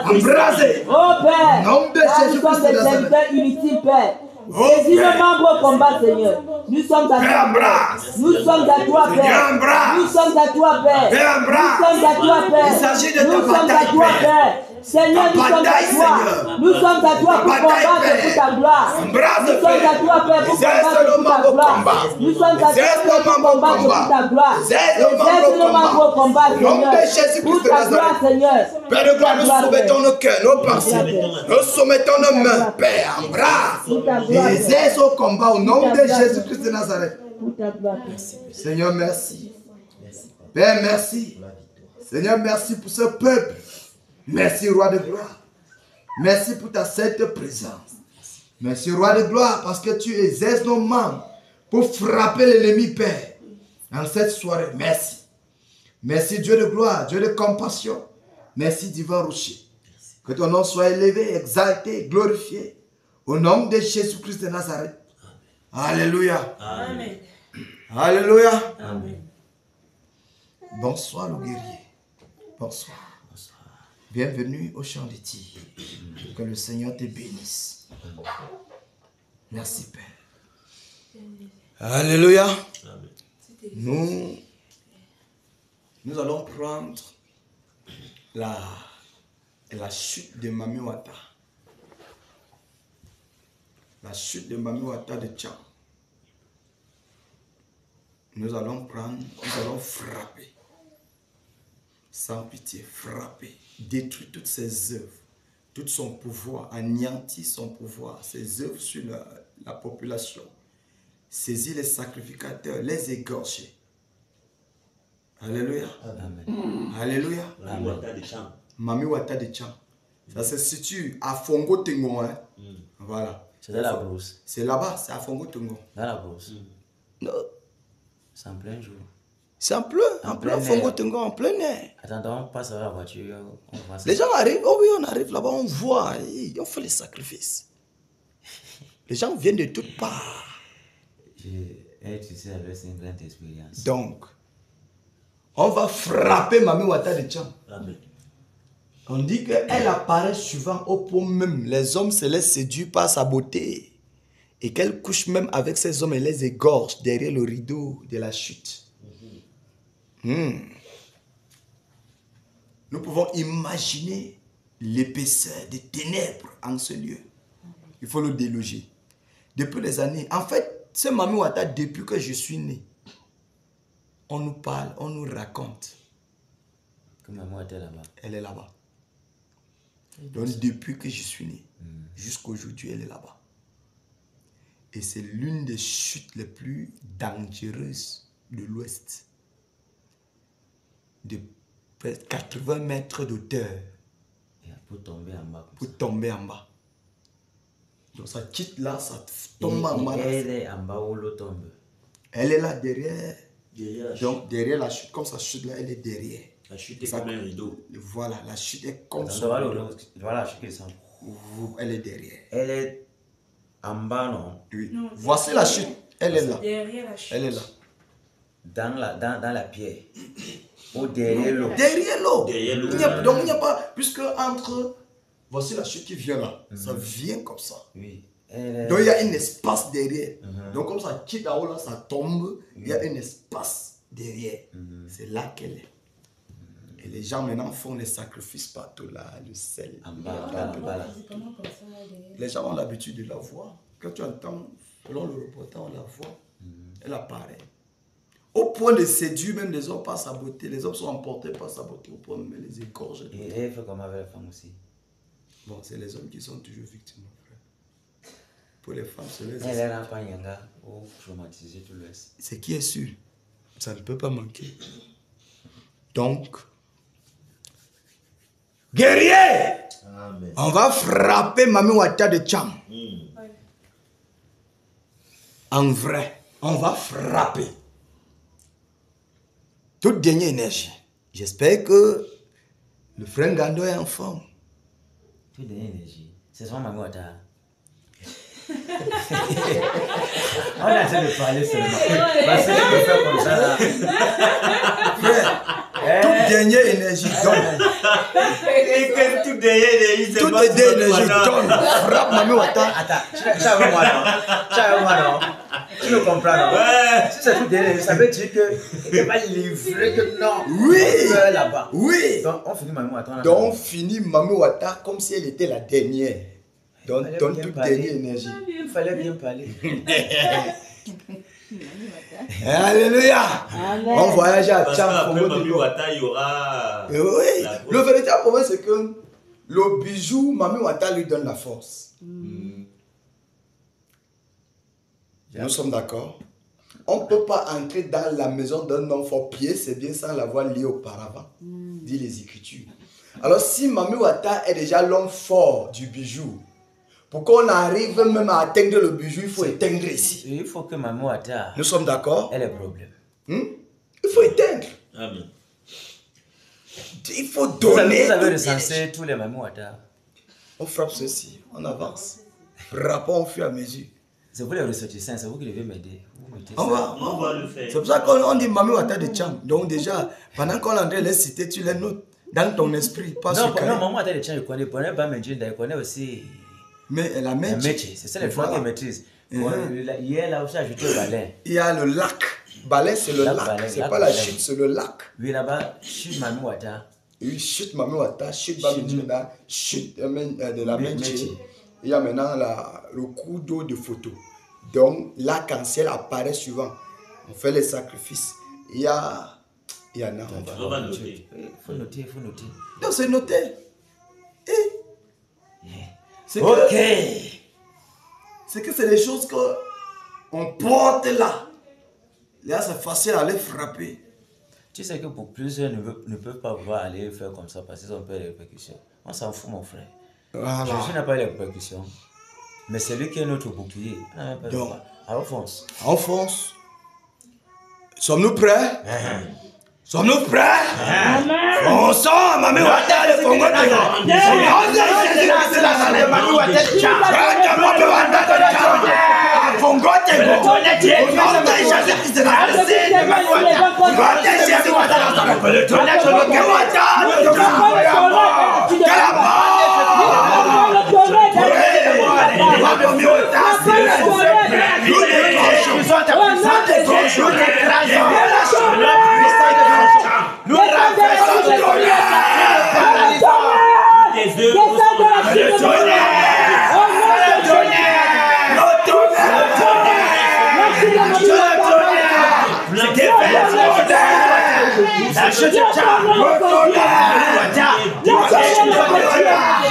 Embrase. Oh Père. Au nom de Jésus-Christ de Nazareth. Inutile, Père. Saisis nos membres au combat, Seigneur. Nous sommes à toi, Père. Nous sommes à toi, Père. Nous sommes à toi, Père. Nous sommes à toi, Père. Nous sommes à toi, Père. Seigneur, nous sommes à toi. Nous sommes à toi pour combattre pour ta gloire. Nous sommes à toi, Père, pour combattre pour ta gloire. Nous sommes à toi, Père, pour combattre pour ta gloire. Exerce nos membres au combat, Seigneur. Pour ta gloire, Seigneur. Père de gloire, nous soumettons nos cœurs, nos pensées. Nous soumettons nos mains. Père, embrasse. Exerce au combat au nom de Jésus-Christ de Nazareth. Seigneur, merci. Père, merci. Seigneur, merci pour ce peuple. Merci, roi de gloire. Merci pour ta sainte présence. Merci, roi de gloire, parce que tu exerces nos membres pour frapper l'ennemi, Père. En cette soirée, merci. Merci, Dieu de gloire, Dieu de compassion. Merci, divin rocher. Que ton nom soit élevé, exalté, glorifié. Au nom de Jésus-Christ de Nazareth. Alléluia. Amen. Alléluia. Amen. Bonsoir, le guerrier. Bonsoir. Bienvenue au champ des tigres. Que le Seigneur te bénisse. Merci, Père. Alléluia. Nous allons prendre la chute de Mami Wata. La chute de Mami Wata de Tchang. Nous allons frapper. Sans pitié, frapper. Détruire toutes ses œuvres. Tout son pouvoir, anéantir son pouvoir, ses œuvres sur la population. Saisir les sacrificateurs, les égorger. Alléluia. Amen. Alléluia. Mami Wata de Tchang. Ça se situe à Fongo Tengo. Hein? Voilà. C'est dans la brousse. C'est là-bas, c'est à Fongo Tengo. Dans la brousse. Non. C'est en plein jour. C'est en plein Fongo Tengo, en plein air. Attends, on passe à la voiture. Les gens arrivent, oh oui, on arrive là-bas, on voit, on fait les sacrifices. Les gens viennent de toutes parts. Tu sais, c'est une grande expérience. Donc, on va frapper Mami Wata de Tchang. Amen. On dit qu'elle apparaît souvent au point même. Les hommes se laissent séduire par sa beauté. Et qu'elle couche même avec ces hommes et les égorge derrière le rideau de la chute. Nous pouvons imaginer l'épaisseur des ténèbres en ce lieu. Il faut le déloger. Depuis des années. En fait, ce Mami Wata, depuis que je suis né, on nous parle, on nous raconte. Que maman était là-bas. Elle est là-bas. Donc depuis que je suis né, jusqu'aujourd'hui, elle est là-bas. Et c'est l'une des chutes les plus dangereuses de l'Ouest. De presque 80 mètres d'auteur. Pour tomber en bas. Pour tomber en bas. Donc ça quitte là, ça tombe en bas. Elle est en bas où l'eau tombe. Elle est là derrière. Donc derrière la chute, comme ça chute là, elle est derrière. La chute est comme un rideau. Voilà, la chute est comme ça. Voilà, je sais. Elle est derrière. Elle est en bas, non? Oui. Non, voici la chute. Elle est là. Derrière la chute. Elle est là. Dans la pierre. Ou derrière l'eau. Derrière l'eau. Derrière l'eau. Donc il n'y a pas, puisque entre, voici la chute qui vient là. Ça vient comme ça. Oui. Donc il y a un espace derrière. Donc comme ça quitte en haut là, ça tombe. Il y a un espace derrière. C'est là qu'elle est. Et les gens maintenant font les sacrifices partout là, le sel. En bas, là. Les gens ont l'habitude de la voir. Quand tu entends, selon le reporter, on la voit. Elle apparaît. Au point de séduire même les hommes par sa beauté. Les hommes sont emportés par sa beauté au point de les égorger. Et elle fait comme avec les femmes aussi. Bon, c'est les hommes qui sont toujours victimes, mon frère. Pour les femmes, c'est les elle est là, pas yanga, ou traumatisée tout le reste. C'est qui est sûr. Ça ne peut pas manquer. Donc, guerrier! Amen. On va frapper Mami Wata de Tchang. En vrai, on va frapper. Toute dernière énergie. J'espère que le frère Gando est en forme. Toute dernière énergie. C'est son Mami Wata. On a essayé de parler seulement. Parce que je peux faire comme ça là. Frère, toute dernière énergie donne. Et que toute dernière énergie, c'est Toute pas dernière énergie donne. Frappe Mami Wata. Attends, tu as avec moi non? Tu as avec moi non? Tu me comprends non? Ouais. Si c'est toute dernière énergie, ça veut dire qu'il n'est pas livré que non. Oui. Là-bas. Oui. Donc on finit Mami Wata. Donc on finit Mami Wata comme si elle était la dernière. Donc donne toute parler. dernière énergie. Il fallait bien parler. Alléluia. Amen. On voyage à Parce Tchang. qu'après Mami Wata, il y aura... Oui. la Le véritable problème, c'est que le bijou, Mami Wata lui donne la force. Nous sommes d'accord. On ne peut pas entrer dans la maison d'un homme fort pied, c'est bien sans l'avoir lié auparavant, dit les Écritures. Alors si Mami Wata est déjà l'homme fort du bijou, pour qu'on arrive même à atteindre le bijou, il faut éteindre ici. Il faut que Mami Wata... Nous sommes d'accord? Elle a un problème. Il faut éteindre. Amen. Il faut donner. Vous avez recensé tous les Mami Wata. On frappe ceci, on avance. Rapport au fur et à mesure. C'est vous les ressortissants, c'est vous qui devez m'aider. On va le faire. C'est pour ça qu'on dit Mami Wata de Tcham. Donc déjà, pendant qu'on est en train de les citer, tu les notes dans ton esprit. Pas non, sur non, Mami Wata de Tcham, il connaît pas Medjinda, il connaît aussi... Mais elle a un métier. C'est ça les fois qu'elle maîtrise. Hier, là aussi, ajouté le balai. Il y a le lac. Balai, c'est le lac. C'est pas la chute, c'est le lac. Oui, là-bas, chute Mami Wata. Oui, chute Mami Wata, chute Bamidjina, chute de la métier. Il y a maintenant le coup d'eau de photo. Donc, l'arc-en-ciel apparaît souvent. On fait les sacrifices. Il y en a. On va noter. Il faut noter. Donc, c'est noté. Ok. C'est que c'est des choses qu'on porte là. Là, c'est facile à les frapper. Tu sais que pour plusieurs ne peuvent pas pouvoir aller faire comme ça parce qu'ils ont peur des répercussions. On s'en fout, mon frère. Voilà. Jésus n'a pas les répercussions. Mais c'est lui qui est notre bouclier. Donc, alors fonce. on fonce. Sommes-nous prêts? Sommes-nous prêts? Fonçons, Mami Wata, le Congo de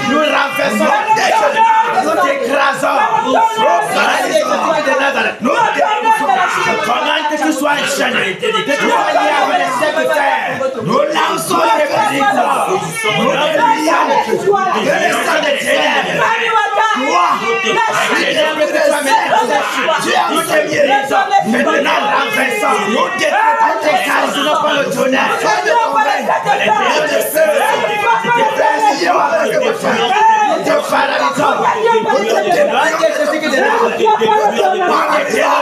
nous renversons le nous t'écrasons, commande que tu sois enchaîné, que tu sois lié avec les chefs de terre. Nous lançons les prédictions, nous oublions le sang des ténèbres. Nous te guérissons, maintenant renversons, nous détruisons tes cases, nous pas le tonnerre. Nous te paralysons, nous te débranchons ce qui est de là. Par les télévisions,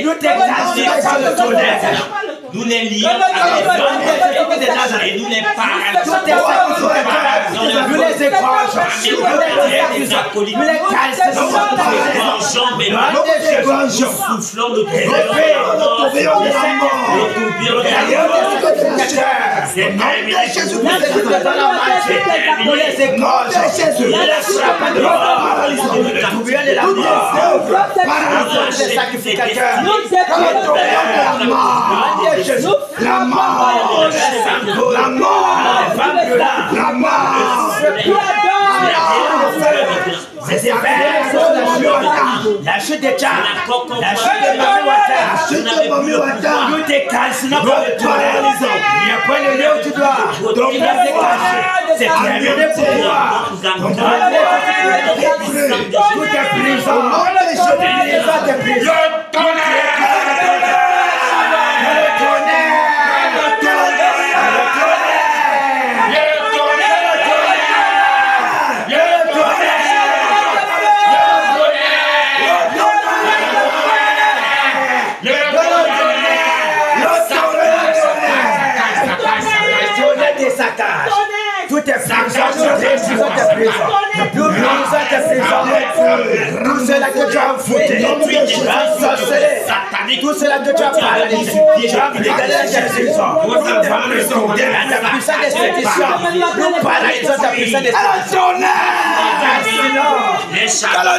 nous paralysons sur le tonnerre. Nous les lions et nous les paralysons. Nous les égrangeons. Nous les calcinons. Nous soufflons le La chute de Tchad, la chute de Mami Wata, nous te calcinons par le tonnerre. Il n'y a pas le lieu où tu dois. Donc, là, c'est caché. C'est terminé pour toi. Donc, tout est prison. Le Tout est prison, tout est prison. Tout cela que tu as foutu, tout cela que tu as paralysé, tu as dégalé la guérison. La puissance d'expédition, nous paralysons ta puissance d'expédition. Que le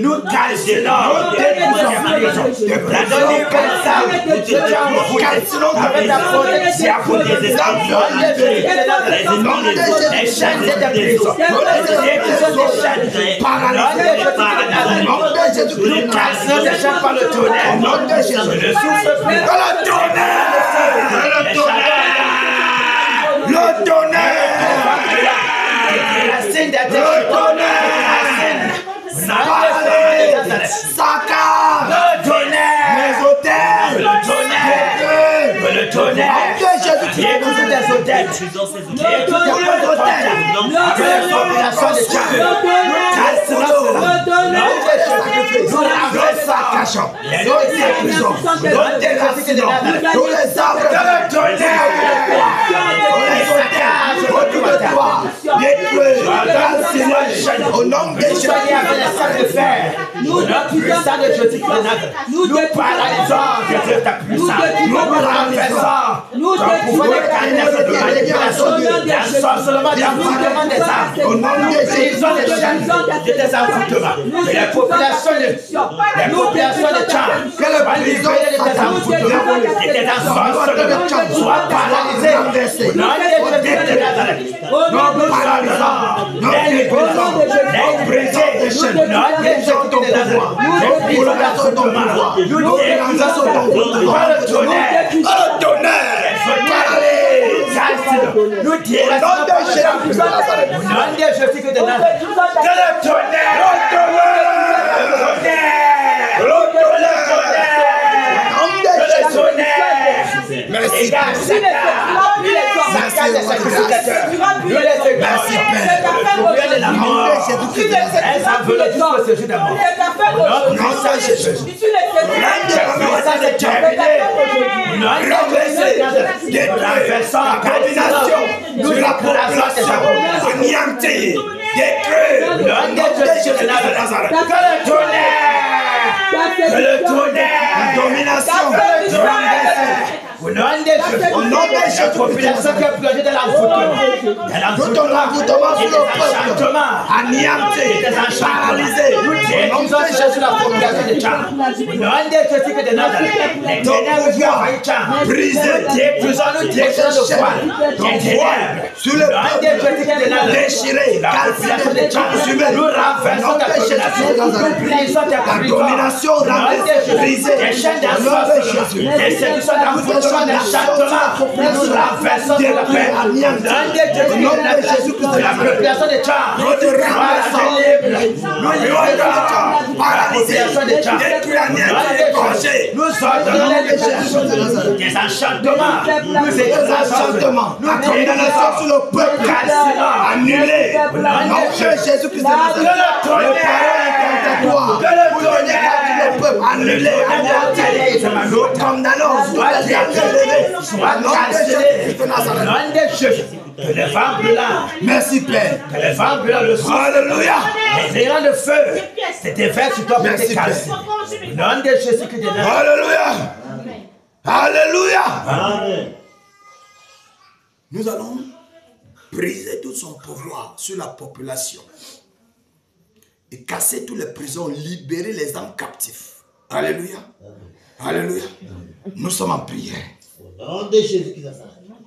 nous le tonnerre, la scène Saka, le tonnerre, les hôtels, le tonnerre, qui est dans des hôtels, qui est dans des hôtels, avec la formulation des chats, au nom de Jésus, nous puissons de Jésus de Nazareth, nous paralysons ta puissance, nous renversons ton pouvoir de caractère de manipulation, d'ensorcellement, d'envoûtement des âmes, au nom de Jésus, de tes envoûtements, de la population de Tchad, que le prison de tes envoûtements, de tes ensorcellements soit paralysé, au nom de Jésus de Nazareth, nous paralysons, nous déposons, nous brisons, nous ton pouvoir, nous prolongeons ton pouvoir, nous prolongeons ton pouvoir, le tonnerre, nous tirons de Jésus de Nazareth, que le tonnerre, merci, au nom de Jésus, population qui est plongée dans l'envoûtement sur le peuple, anéantie, paralysée, au nom de Jésus, la population de Tchad, au nom de Jésus de Nazareth, les ténèbres qui envahissent Tchad, brisées, détruisons-nous, détruisons nos voiles, ton voile sur le peuple de Nazareth, déchiré, la population de Tchad, nous renversons ta population, nous brisons ta domination, brisée, des chaînes d'assaut, des séductions d'envoûtement, nous renversons de la paix, au nom de Jésus-Christ, la population de Tchad, nous renversons la population de Tchad, nous ordonnons des enchantements, nous enchantements, nous condamnons sur le peuple, annulés, au nom de Jésus-Christ de Nazareth, les paroles incantatoires, pour donner le peuple, annulés, nous condamnons, soit cancellé, au nom de Jésus. Que les vents brûlants, merci Père, que les vents brûlants le soient, alléluia, les rayons de feu, c'était fait sur toi pour te casser. Au nom de Jésus que de Nazareth, alléluia. Alléluia. Amen. Nous allons briser tout son pouvoir sur la population et casser toutes les prisons, libérer les âmes captifs. Alléluia. Alléluia. Nous sommes en prière. Au nom de Jésus-Christ.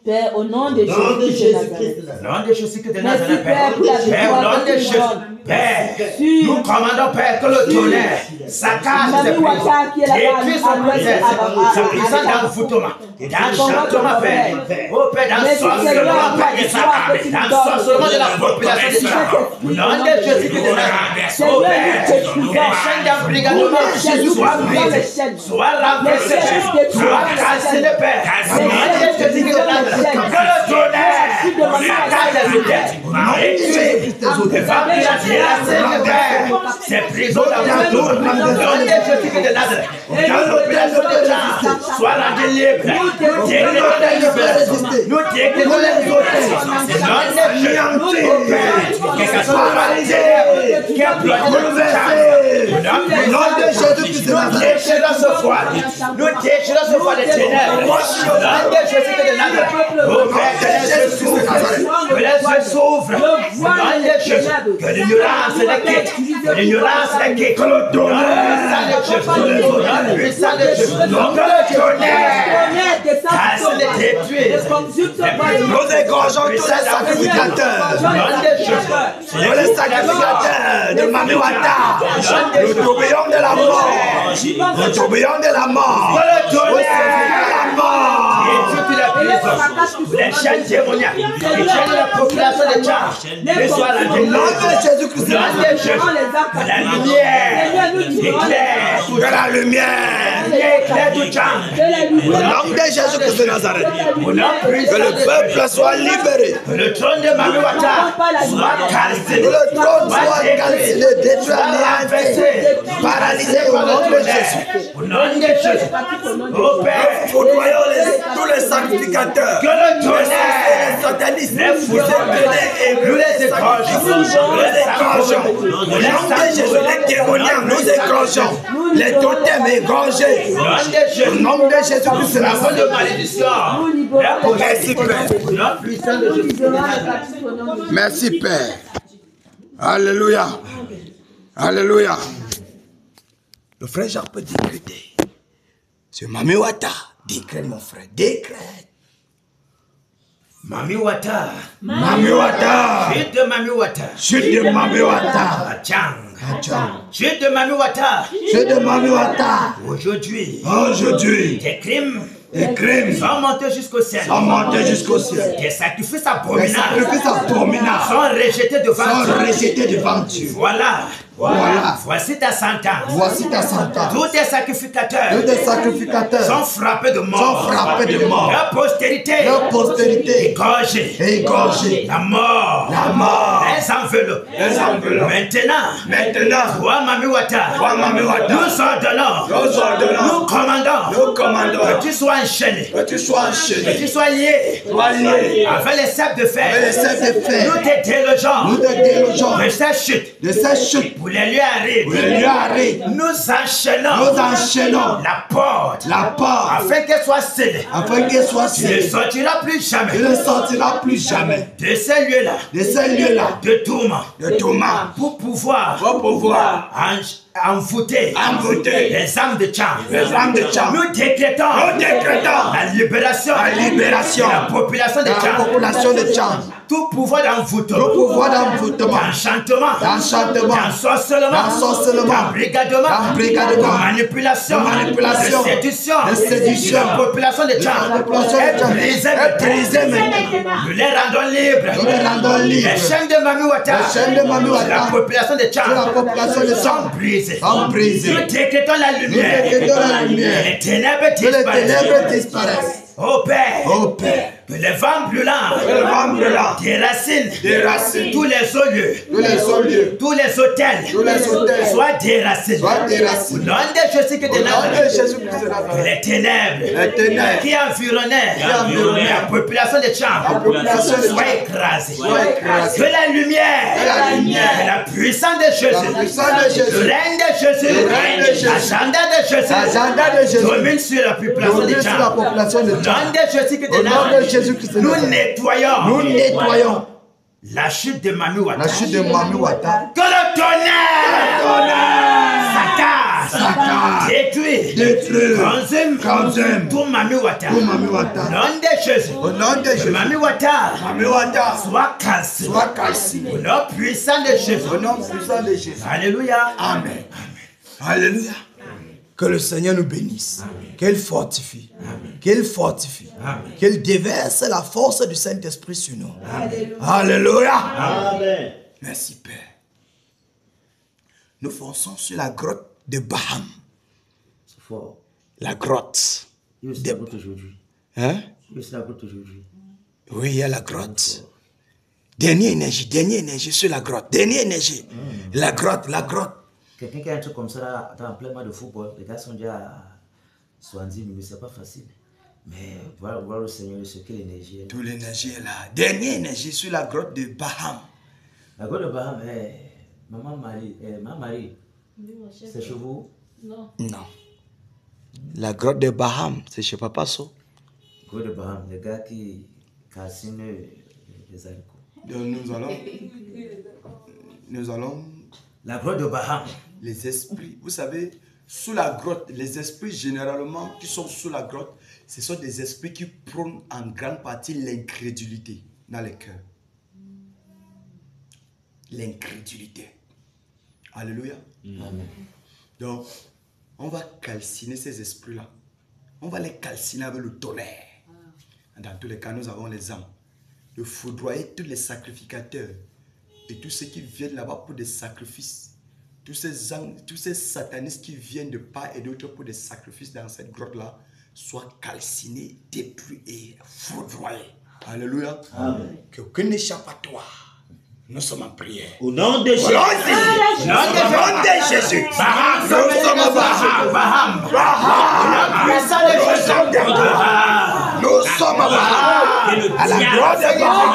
Père, au nom de Jésus-Christ. Au nom de Jésus-Christ de Merci, Nazareth, Père, pour la Père, au nom victoire de que tu Jésus, donnes. Père, Sur- nous commandons, Père, que le tonnerre saccage Mami ses prisons, Wata qui est là-bas, détruit à sa l'ouest, prison d'envoûtement, d'enchantement, Père, oh Père, d'ensorcellement, Père, de sa âme, d'ensorcellement de la population de Dieu. Au nom de Jésus-Christ de Nazareth, oh Père, les chaînes d'embrigadement soient brisées, soient renversées, soient cassées, Père. Au nom de Jésus-Christ de Nazareth, que le tonnerre saccage les têtes, les femmes qui ont terrassé le Père, ces prisons d'envoûtement, au nom de Jésus-Christ de Nazareth, que l'opération de Dieu soit rendue libre. Nous décrétons la libération, nous décrétons la libération. Au nom de Jésus, au Père, quelque chose de paralysé, qui a bloqué le champ. Au nom de Jésus-Christ de Nazareth, nous déchirons ce foie, nous déchirons ce foie des ténèbres. Au nom de Jésus-Christ de Nazareth, au Père, que les yeux s'ouvrent, que les yeux s'ouvrent. Au nom de Jésus, que l'ignorance les quitte, que l'ignorance les quitte. Que le tonnerre, le puissant de Jésus, que le tonnerre casse les détruits. Nous égorgeons tous les sacrificateurs. Nous les sacrificateurs de Mami Wata, le tourbillon de la mort, le tourbillon de la mort, le tonnerre de la mort. Les chaînes démoniaques, les chaînes de la population de Tchad, les soirs la nom de Jésus-Christ, la lumière, éclaire, de la lumière, éclaire tout Tchad. Au nom de Jésus-Christ de Nazareth, que le peuple soit libéré, que le trône de Mami Wata soit calciné, que le trône soit calciné, détruit, anéanti, paralysé au nom de Jésus. Au nom de Jésus, au Père, foudroyons tous les sacrificateurs, que le tonnerre, les satanistes, les fous et nous les écrangeons, nous les écrangeons, les démoniaques, nous écrangeons, les totems égorgés, au nom de Jésus-Christ, la fin de malédiction. Merci Père. Merci Père. Alléluia. Alléluia. Le frère Jacques peut décréter. C'est Mami Wata. Décrète mon frère, décrète. Mami Wata. Mami Wata. Chute de Mami Wata. Chute de Mami Wata. Achang. Chute de Mami Wata. Chute de Mami Wata. Aujourd'hui. Tes crimes. Les crimes sont montés jusqu'au ciel. Tes sacrifices abominables sont rejetés devant Dieu. Voilà. Voici ta sentence. Tous tes sacrificateurs sont frappés de mort. Leur postérité égorgée. La mort les enveloppe. Maintenant, toi, Mami Wata, nous ordonnons, nous commandons que tu sois enchaîné, que tu sois lié avec les ceps de fer. Nous te délogeons de cette chute. Pour les lieux arides, nous enchaînons la porte afin qu'elle soit scellée. Tu ne sortiras plus jamais de ces lieux-là de tourment pour pouvoir envoûter les âmes de Tchad. Nous décrétons la libération de la population de Tchad. Tout pouvoir d'envoûtement, d'enchantement, d'ensorcellement, d'embrigadement, de manipulation, de séduction, la population de Tchad est brisée maintenant. Nous les rendons libres. Les chaînes de Mami Wata, la population de Tchad sont brisées. Nous décrétons la lumière. Les ténèbres disparaissent. Ô Père, que les vents brûlants déracine tous les hauts lieux, tous les hôtels soient déracinés. Au nom de Jésus-Christ de Nazareth, que les ténèbres qui environnaient la population de Tchad soient écrasées. Que la lumière, que la puissance de Jésus, le règne de Jésus Jésus. L'agenda de Jésus. L'agenda de Jésus. Domine sur la population Domine de sur la Jean. population de Au nom Jean. de Jésus-Christ de Au nom de Nazareth. Jésus-Christ de Nous Nazareth. nettoyons. Nous nettoyons La chute de Mami Wata. la chute de Mami Wata. Que le tonnerre s'acasse. Détruit. Consume. Tout Mami Wata. Tout Mami Wata. Au nom de Jésus. Au nom de Jésus. Mami Wata. Mami Wata. Soit calciné. Sois calciné. Au nom puissant de Jésus. Au nom puissant de Jésus. Alléluia. Amen. Alléluia. Que le Seigneur nous bénisse. Qu'il fortifie. Qu'il fortifie. Qu'il déverse la force du Saint-Esprit sur nous. Alléluia. Amen. Merci Père. Nous fonçons sur la grotte de Baham. C'est fort. La grotte. Il y a aussi la grotte aujourd'hui. Hein? Il y a aussi la grotte aujourd'hui. Oui, il y a la grotte. Dernière énergie sur la grotte. Dernière énergie. La grotte. Quelqu'un qui a un truc comme ça là, en plein match de football, les gars sont déjà à 70 minutes, c'est pas facile. Mais voir le Seigneur, ce qu'est l'énergie. Toute l'énergie est là. Dernière énergie sur la grotte de Baham. La grotte de Baham, Maman Marie, c'est chez vous? Non. La grotte de Baham, c'est chez Papa So. La grotte de Baham, les gars qui calcinent les haricots. Donc nous allons. La grotte de Baham. Les esprits, vous savez, sous la grotte, les esprits généralement qui sont sous la grotte, ce sont des esprits qui prônent en grande partie l'incrédulité dans les cœurs. L'incrédulité. Alléluia. Amen. Donc, on va calciner ces esprits-là. On va les calciner avec le tonnerre. Dans tous les cas, nous avons les âmes. De foudroyer tous les sacrificateurs et tous ceux qui viennent là-bas pour des sacrifices. Tous ces satanistes qui viennent de part et d'autre pour des sacrifices dans cette grotte-là, soient calcinés, détruits et foudroyés. Alléluia. Amen. Qu'aucun n'échappatoire. Nous sommes en prière. Au nom de Jésus. Au nom de Jésus. Nous sommes à Baham. Nous sommes à Baham. À la grotte de Baham.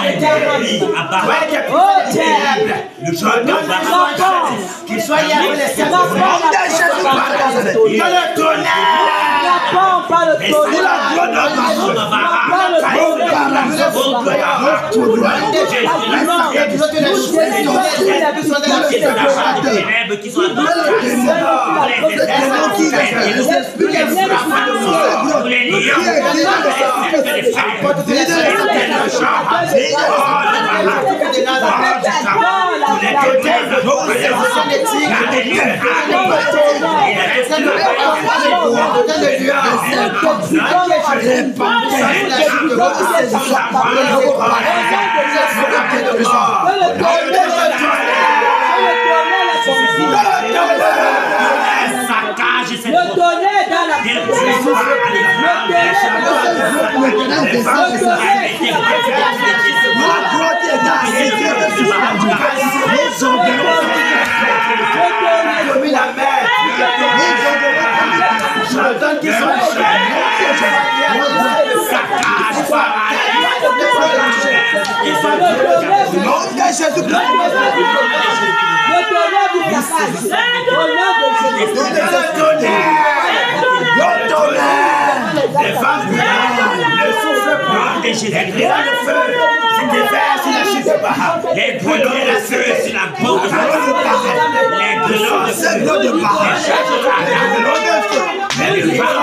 Le jour de Baham. Qu'il soit lié avec les saints. Au nom de Jésus. Que le tonnerre. Pas le tonnerre. La grotte de Le tonnerre dans la Les femmes ne souffrent pas. Les grenades de feu se déversent sur la chute de Baham. Les grenades de feu sur la grotte de Baham. Les grenades de Baham. Les femmes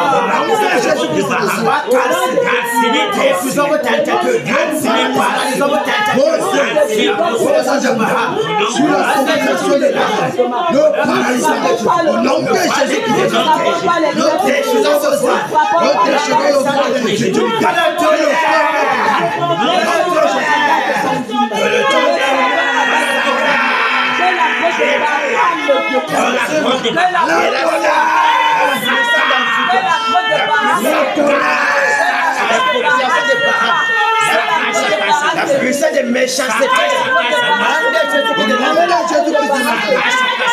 de Baham. Calcinées tous hommes tentacles. Calcinées par les hommes tentacles. Calcinées par les hommes de Baham. Sur la conversation de Baham. Le paralysage. Au nom de Jésus-Christ. La puissance des méchancetés.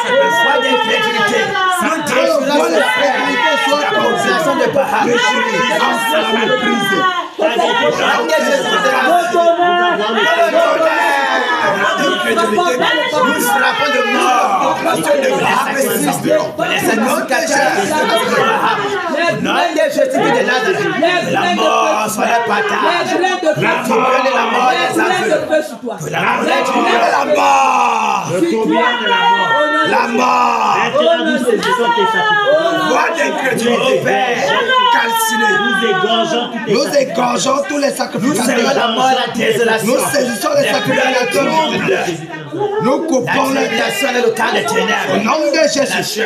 Le foi d'incrédulité. La population de Baham. Nous frappons de mort. Les sacrificateurs. Au nom de Jésus de Nazareth. La mort soit le partage. La tourbillon de la mort des aveugles. Que la mort de la mort. La mort. Voix d'incrédulité. Calciné. Nous égorgeons tous les sacrificateurs. Nous saisissons les sacrificateurs. Nous coupons les personnes et le camp des ténèbres. Au nom de Jésus.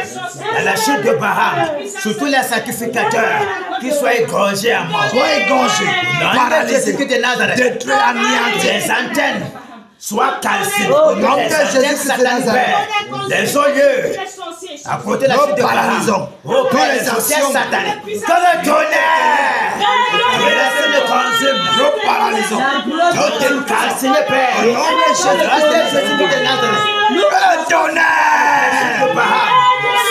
La chute de Baham. Sur tous les sacrificateurs. Qu'ils soient égorgés à mort. Soient égorgés. Paralysés. Détruits, anéantis. Les antennes. Soit calcinées. Au nom de Jésus sataniques. Les olieux. À côté de la chute de Baham. Tous les anciens sataniques. Que le tonnerre. Le consume. Nous paralysons. Nous calcinés, Père. Au nom de Jésus de Nazareth. Que le tonnerre.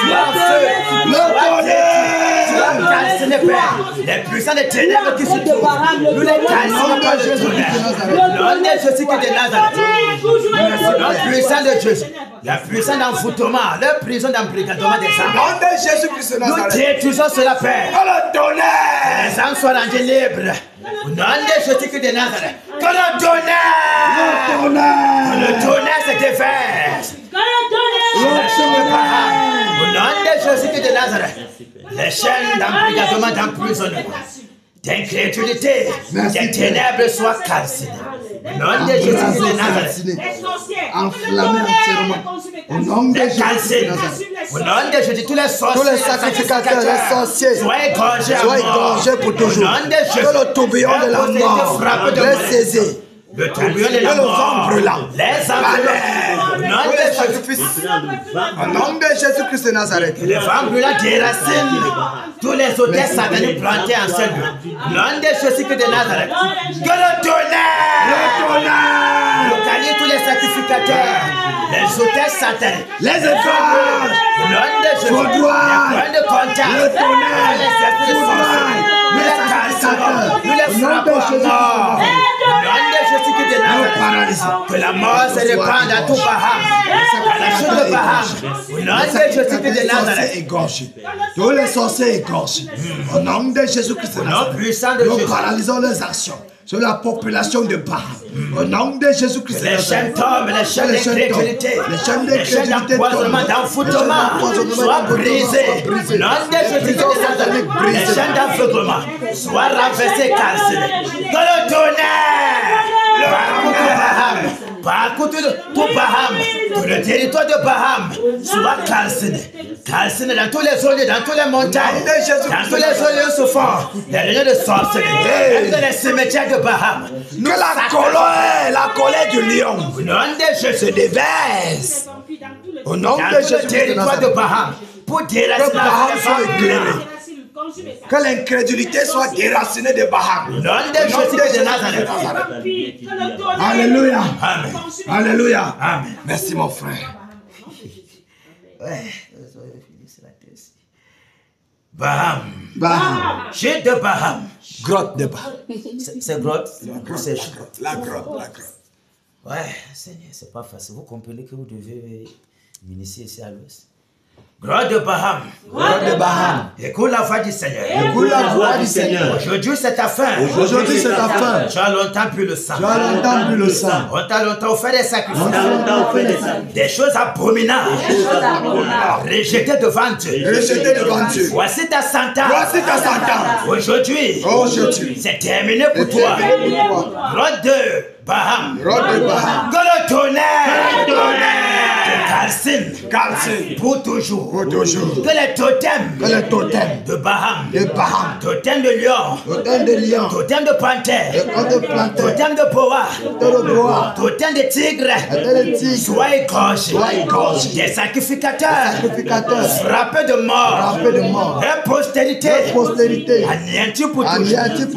Soit feu. Le tonnerre. Calciné, Père. Les puissants des ténèbres qui se trouvent. Nous les calcinons par le tonnerre. Le nom de Jésus de Nazareth. Le puissant de Jésus. La puissance d'envoûtement, la prison d'embrigadement des âmes. Au nom de Jésus-Christ de Nazareth. Nous détruisons cela, Père. Que le tonnerre. Les âmes soient rendus libres. Au nom de Jésus-Christ de Nazareth. Que le tonnerre. Le tonnerre. Que le tonnerre se déverse. Que le tonnerre. Au nom de Jésus-Christ de Nazareth. Les chaînes d'embrigadement, d'emprisonnement, d'incrédulité, des ténèbres soient calcinées. Au nom de Jésus-Christ de Nazareth. Enflammés entièrement. Au nom de Jésus. Au nom de Jésus, tous les sorciers, tous les sacrificateurs, les sorciers, soient égorgés pour toujours. Que le tourbillon de la mort les saisit. Le tourbillon de la mort, les âmes au nom de Jésus-Christ de Nazareth. Les femmes brûlantes déracinent tous les hôtels sataniques plantés en seul lieu. Au nom de Jésus-Christ de Nazareth. Que le tonnerre localise tous les sacrificateurs, les hôtels sataniques, les étoiles, au nom de Jésus, les points de contact, le tonnerre, les esprits de sorciers, nous les cassons, nous les frappons à mort. Que la mort se répande à tout Baham, à la chute de Baham. Au nom de Jésus-Christ de Nazareth. Égorgés. Tous les sorciers égorgés. Au nom de Jésus-Christ de Nazareth. Nous paralysons les actions sur la population de Baham. Au nom de Jésus-Christ de Nazareth. Les chaînes tombent, les chaînes d'incrédulité, les chaînes d'empoisonnement, d'envoûtement soient brisées. Au nom de Jésus-Christ de Nazareth. Les chaînes d'aveuglement soient renversées, calcinées. Que le tonnerre parcourt tout Baham, tout le territoire de Baham soit calciné. Calciné dans tous les olieux, dans toutes les montagnes, dans tous les olieux souffrants, les réunions de sorcellerie, dans les cimetières de Baham. Que la colère du lion au nom de Jésus se déverse. Au nom de Jésus, le territoire de Baham, pour déraciner Baham soit éclairé. Que l'incrédulité soit déracinée de Baham. Au nom de Jésus de Nazareth. Alléluia. Amen. Alléluia. Amen. Merci mon frère. Baham. Chute de Baham. Grotte de Baham. C'est grotte. La grotte. Ouais, Seigneur, c'est pas facile. Vous comprenez que vous devez m'initier ici à l'ouest. Grotte de Baham. Écoute la voix du Seigneur. Aujourd'hui c'est ta fin. Tu as longtemps bu le sang. On t'a longtemps fait des sacrifices. Des choses abominables. Rejetées devant Dieu. Voici ta sentence. Aujourd'hui. C'est terminé pour toi. Grotte de Baham. Que le tonnerre calcine pour toujours. Que les totems de Baham, totems de lion, totems de panthère, totems de boa, totems de tigre soient égorgés. Des sacrificateurs frappés de mort. Et postérité anéantie pour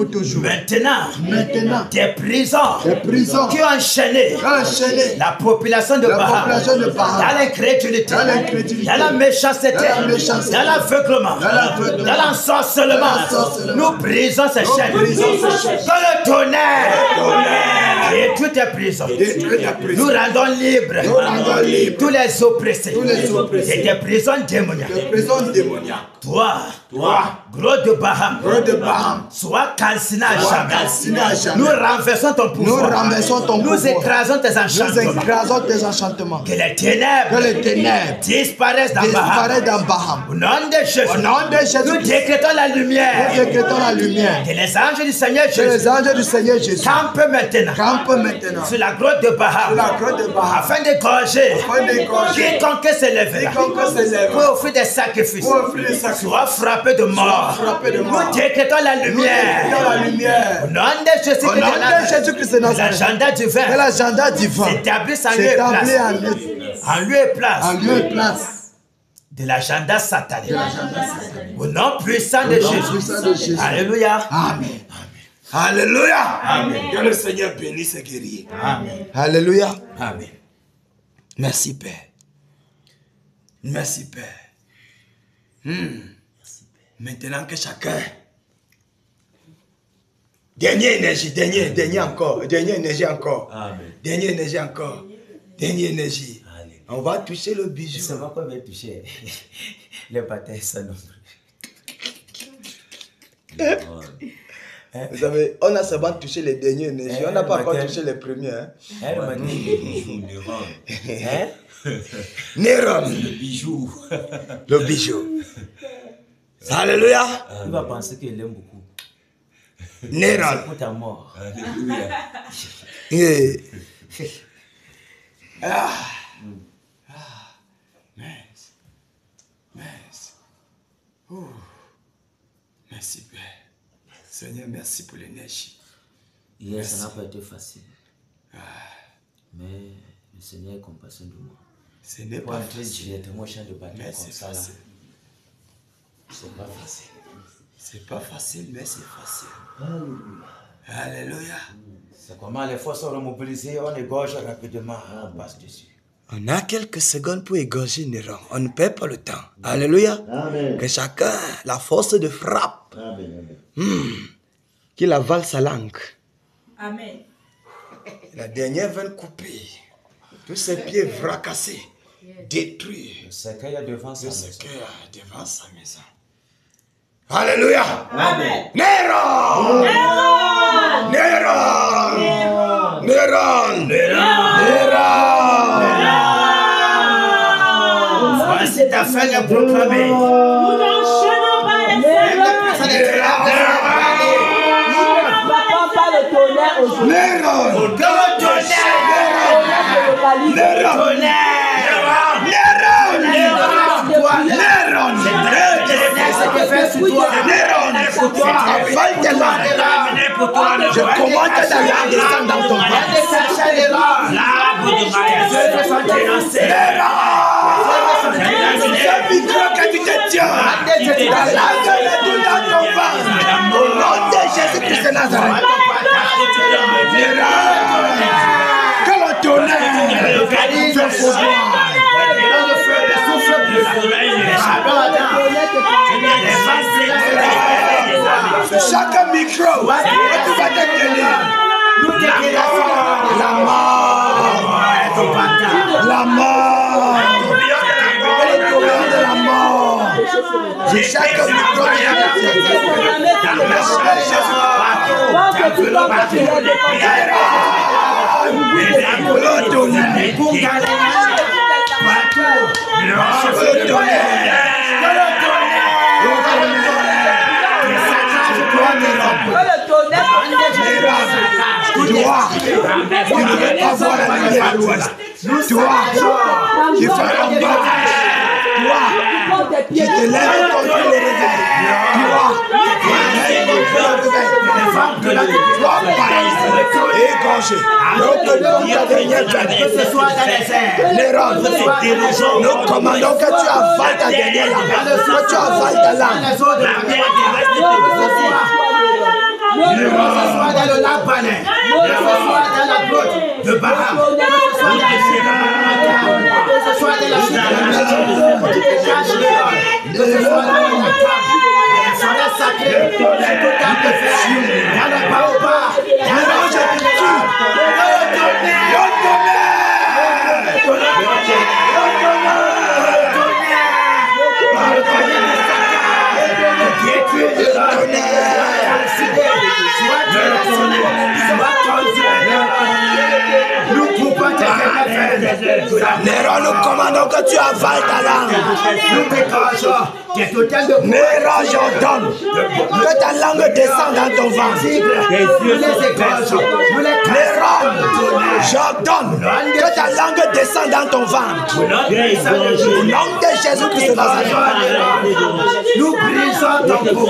toujours. Maintenant, des prisons qui ont enchaîné la population de Baham. Dans l'incrédulité, dans la méchanceté, dans l'aveuglement, dans l'ensorcellement, nous brisons ces chaînes. Que le tonnerre Détruis tes prisons. Nous rendons libres tous les oppressés. C'est des prisons démoniaques. Toi, gros de Baham, sois calciné à jamais. Nous renversons ton pouvoir. Nous écrasons tes enchantements. Que les ténèbres disparaissent dans Baham. Au nom de Jésus, nous décrétons la lumière. Que les anges du Seigneur Jésus campent maintenant sur la grotte de Baham afin d'égorger quiconque s'élèvera pour offrir des sacrifices. Sois frappé de mort. Nous décrétons la lumière. Au nom de Jésus-Christ de l'agenda divin s'établisse en lieu et place de l'agenda satanique. Au nom puissant de Jésus. Alléluia. Amen. Alléluia. Amen. Que le Seigneur bénisse et guérisse. Amen. Alléluia. Amen. Merci Père. Merci Père. Maintenant que chacun. Dernière énergie, dernière encore. Dernière énergie encore. Amen. Dernière énergie encore. Dernière énergie. Allez. On va toucher le bijou. Ça va pas me toucher. Le bataille, ça non plus. Vous savez, on a seulement touché les dernières énergies. On n'a pas encore touché les premières. Néron. Le bijou. Le bijou. Alléluia. Il va penser qu'il aime beaucoup. Néron. C'est pour ta mort. Alléluia. Merci Père. Seigneur, merci pour l'énergie. Hier, ça n'a pas été facile. Mais le Seigneur est compassionné de moi. Ce n'est Pour pas entrer facile. directement au champ de bataille Mais comme c'est ça, là, facile. c'est pas facile. C'est pas facile, mais c'est facile. Alléluia. C'est comment les forces sont mobilisées, on égorge rapidement, on passe dessus. On a quelques secondes pour égorger Néron. On ne perd pas le temps. Alléluia. Amen. Que chacun, la force de frappe, qu'il avale sa langue. Amen. La dernière veine coupée. Tous ses pieds fracassés. Détruits. Le secret est devant sa Le maison. cœur devant sa maison. Alléluia. Amen. Néron. Néron. Néron. Voici ta fin de proclamer. Nous n'enchaînons pas les frappons pas le tonnerre aujourd'hui. Néron. Je commande d'aller descendre dans ton ventre. C'est micro que tu te tiens. Dans ton ventre. Au nom de Jésus-Christ de Nazareth. Que le tonnerre te pouvoir. Chaque micro, tu vas te tenir. La mort. La mort. Le courant de la mort. C'est chaque micro Toi, tu ne veux pas voir la lumière à l'ouest. Toi, qui fais un bas. Toi, qui te lèves contre le réveil. Toi, qui te lèves contre le réveil. Toi, paralysé, égorgé. Nous commandons que tu avales ta dernière langue. Que tu avales ta langue. Que ce soit dans le lac Banet, que ce soit dans la grotte de Baham, que ce soit dans la cité, que ce soit dans la forêt sacrée, tout à fait, dans le baobab, dans le Nous coupons tes Néron, nous commandons que tu avales ta langue. Nous décrochons tes totales de Néron, j'ordonne que ta langue descende dans ton ventre. Nous les écrochons. Néron, j'ordonne que ta langue descende dans ton ventre. Au nom de Jésus-Christ de Nazareth. Nous brisons ton cou.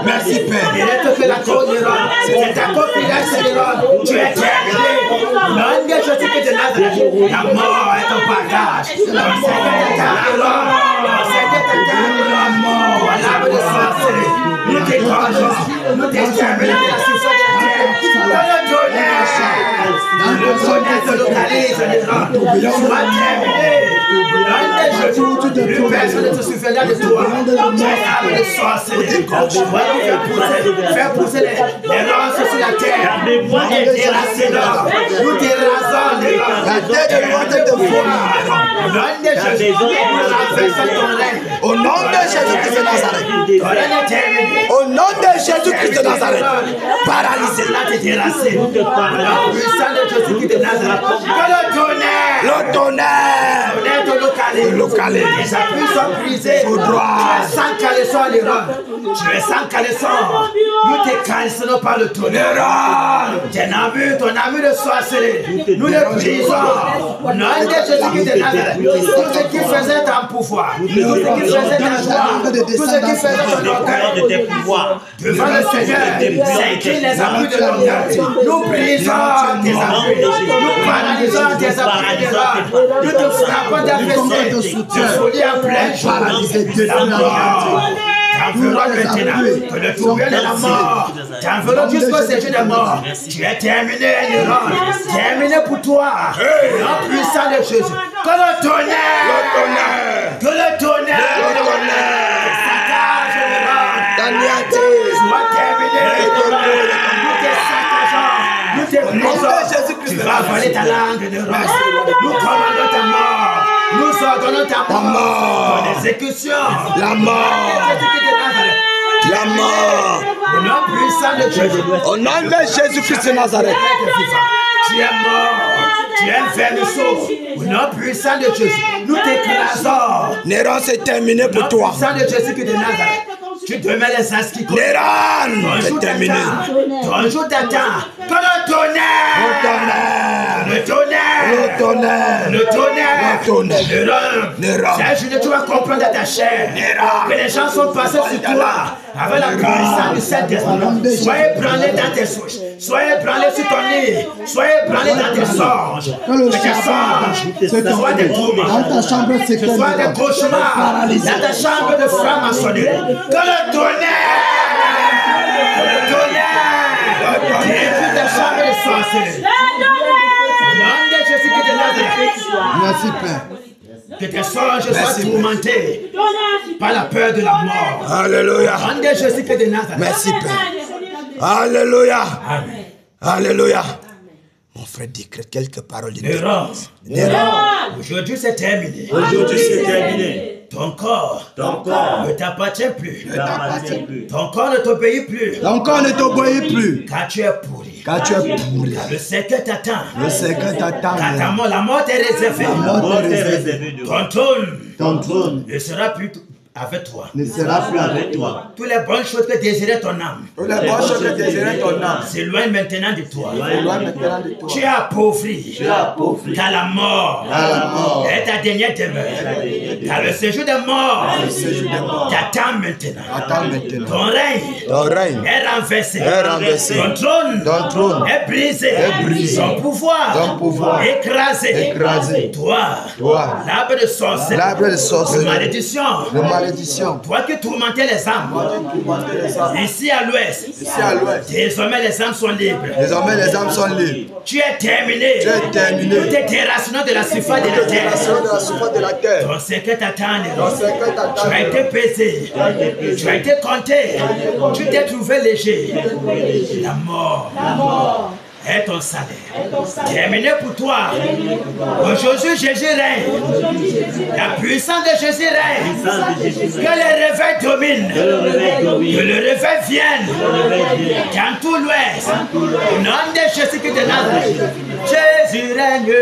Merci Père. Il est que la cause de l'homme. C'est ta confidence de l'homme. Tu es terminé. L'un des choses que de Nazareth. La mort est ton partage. La mort. Voilà le sorcier. Nous t'écrageons. Nous t'exterminons la souffrance de la terre. Le tonnerre te localise. Sois terminé. Plus personne ne te suffira de toi. Tu es l'âme de sorcellerie. Faire pousser les ronces sur la terre. Nous terrassons les ronces. La tête de l'homme de au nom de Jésus-Christ de Nazareth. Au nom de Jésus-Christ de Nazareth. Paralysé. Le tonnerre. Le localise. Les appuis sont brisés. Au droit. Tu es sans caleçon, les ronds. Tu es sans caleçon. Nous te calcinons par le tonnerre. Ton ami de sorcellerie. Nous le brisons. Au nom de Jésus-Christ de Nazareth. Tout ce qui faisait ton pouvoir. Tout ce qui faisait ta joie. Tout ce qui faisait ton orgueil. Devant le Seigneur. C'est qui les appuis de l'orgueil. Nous brisons tes appuis. Nous paralysons tes appuis de l'orgueil. Nous te frappons d'affaissés. De folie en plein jour. De la mort. T'enverras maintenant que le tourbillon de la mort. T'enverras jusqu'au séjour de mort. Tu es terminé, Néron. Terminé pour toi. En puissant de Jésus. Que le tonnerre. Que le tonnerre. Saccage, Néron. Sois terminé. Nous te brisons. Tu vas voler ta langue, Néron. Nous commandons ta mort. Nous ordonnons ta mort. Ton exécution. La mort. La mort. Au nom puissant de Jésus. Au nom de Jésus-Christ de Nazareth. Tu es mort. Tu es un vermisseau. Au nom puissant de Jésus. Nous t'écrasons. Néron, c'est terminé pour toi. Au nom puissant de Jésus de Nazareth. Tu demeures les asquis. Néron, c'est terminé. Ton jour t'attend. Que le tonnerre. Le tonnerre. Le tonnerre. Le tonnerre. Le tonnerre. Néron. C'est je tu vas comprendre dans ta chair. Que les gens sont passés sur toi. Avec la puissance du Saint-Esprit. Soyez branlés dans tes souches. Soyez branlés sur ton lit. Soyez branlés dans tes songes. Que tes songes. Ce soit des tourments. Dans ta chambre, c'est ce soit des cauchemars. Dans ta chambre de franc-maçonnerie. Que le tonnerre. Que le tonnerre. Détruis ta chambre de sorcellerie. Au nom de Jésus-Christ de Nazareth. Merci, Père. Que tes songes soient tourmentés par la peur de la mort. Alléluia. Au nom de Jésus-Christ de Nazareth. Merci, Père. Alléluia. Amen. Alléluia. Mon frère décrète quelques paroles de Néron. Néron. Aujourd'hui c'est terminé. Aujourd'hui c'est terminé. Ton corps ne t'appartient plus. Ton corps ne t'obéit plus. Ton corps ne t'obéit plus. Car tu es pourri. Car tu es pourri. Le secret t'attend. Le secret t'attend. Car ta mort, la mort est réservée. La mort est réservée. Ton trône ne sera plus avec toi. Ne sera plus avec toi. Toutes les bonnes choses que désirait ton âme. Toutes les bonnes choses que désirait ton âme. S'éloigne maintenant de toi. S'éloigne maintenant de toi. Tu es appauvri. Car la mort est ta dernière demeure. Car le séjour des morts t'attend maintenant. Attends maintenant. Ton règne est renversé. Ton trône est brisé. Ton pouvoir écrasé. Toi, l'arbre de sorcellerie. Malédiction. Toi qui tourmentais les âmes. Ici à l'ouest. Désormais les âmes sont libres. Tu es terminé. Nous te déracinons de la surface de la terre. Ton secret t'attend. Tu as été pesé. Tu as été compté. Tu t'es trouvé léger. La mort est ton salaire. Terminé pour toi. Aujourd'hui, Jésus règne. La puissance de Jésus règne. Que le réveil domine. Que le réveil vienne. Dans tout l'Ouest. Au nom de Jésus qui de Nazareth. Jésus règne.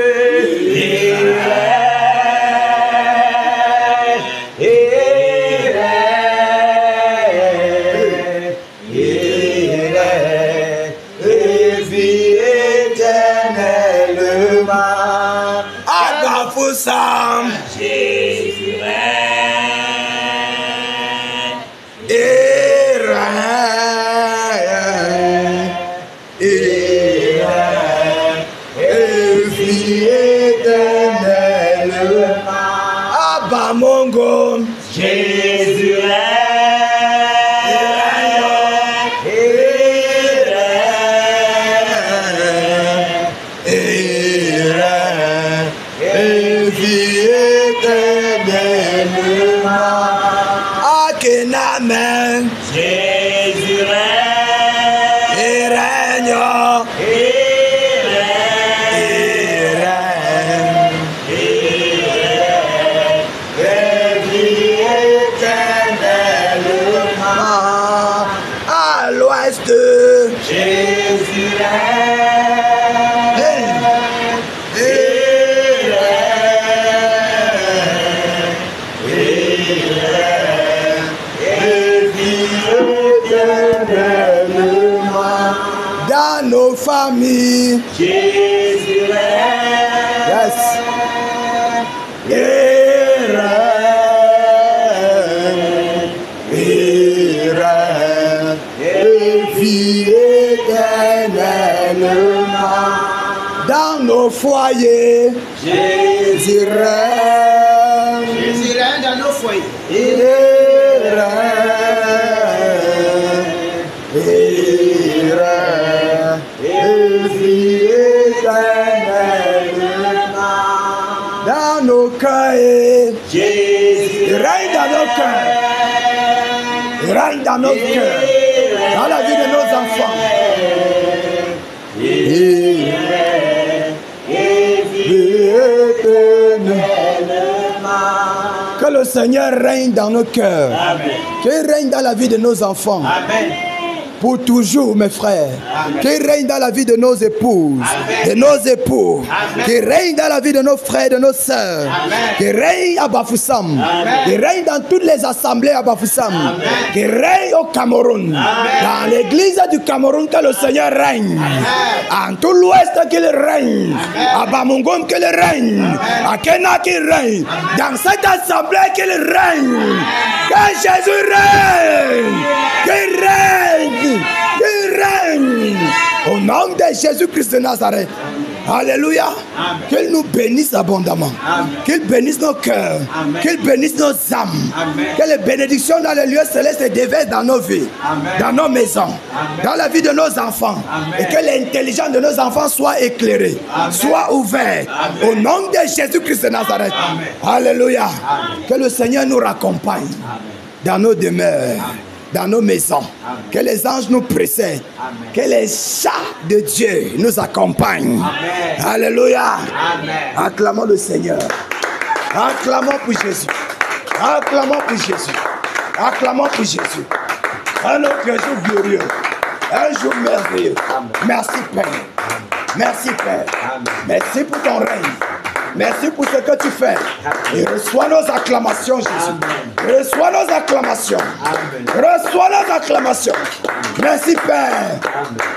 Sam. Jésus vie éternelle. Abba Mongo. Jésus Amen. Jésus règne. À l'ouest. Jésus dans nos familles. Jésus Yes. Vie éternellement dans nos foyers. Jésus règne. Jésus règne dans nos foyers. Dans nos cœurs. Jésus règne dans nos cœurs. Il règne dans nos cœurs. Dans la vie de nos enfants. Que le Seigneur règne dans nos cœurs. Qu'il règne dans la vie de nos enfants. Amen. Pour toujours, mes frères. Qu'il règne dans la vie de nos épouses, de nos époux. Qu'il règne dans la vie de nos frères, de nos sœurs. Qu'il règne à Bafoussam. Qu'il règne dans toutes les assemblées à Bafoussam. Qu'il règne au Cameroun. Dans l'église du Cameroun, que le Seigneur règne. En tout l'ouest, qu'il règne. À Bamungom, qu'il règne. À Kena, qu'il règne. Dans cette assemblée, qu'il règne. Que Jésus règne. Qu'il règne. Il règne au nom de Jésus-Christ de Nazareth. Alléluia. Qu'il nous bénisse abondamment. Qu'il bénisse nos cœurs. Qu'il bénisse nos âmes. Que les bénédictions dans les lieux célestes se déversent dans nos vies, dans nos maisons, dans la vie de nos enfants. Et que l'intelligence de nos enfants soit éclairée, soit ouverte. Au nom de Jésus-Christ de Nazareth. Alléluia. Que le Seigneur nous raccompagne dans nos demeures, dans nos maisons. Que les anges nous précèdent. Que les chats de Dieu nous accompagnent. Alléluia. Acclamons le Seigneur. Acclamons pour Jésus. Acclamons pour Jésus. Acclamons pour Jésus. Un autre jour glorieux. Un jour merveilleux. Merci Père. Merci Père. Merci pour ton règne. Merci pour ce que tu fais. Et reçois nos acclamations, Jésus. Reçois nos acclamations. Reçois nos acclamations. Merci, Père.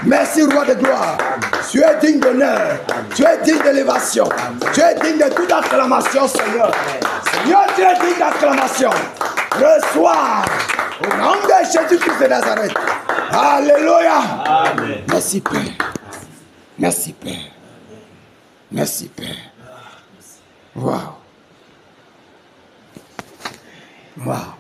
Merci, Roi de gloire. Tu es digne d'honneur. Tu es digne d'élévation. Tu es digne de toute acclamation, Seigneur. Seigneur, tu es digne d'acclamation. Reçois. Au nom de Jésus-Christ de Nazareth. Alléluia. Merci, Père. Merci, Père. Merci, Père. Wow. Wow.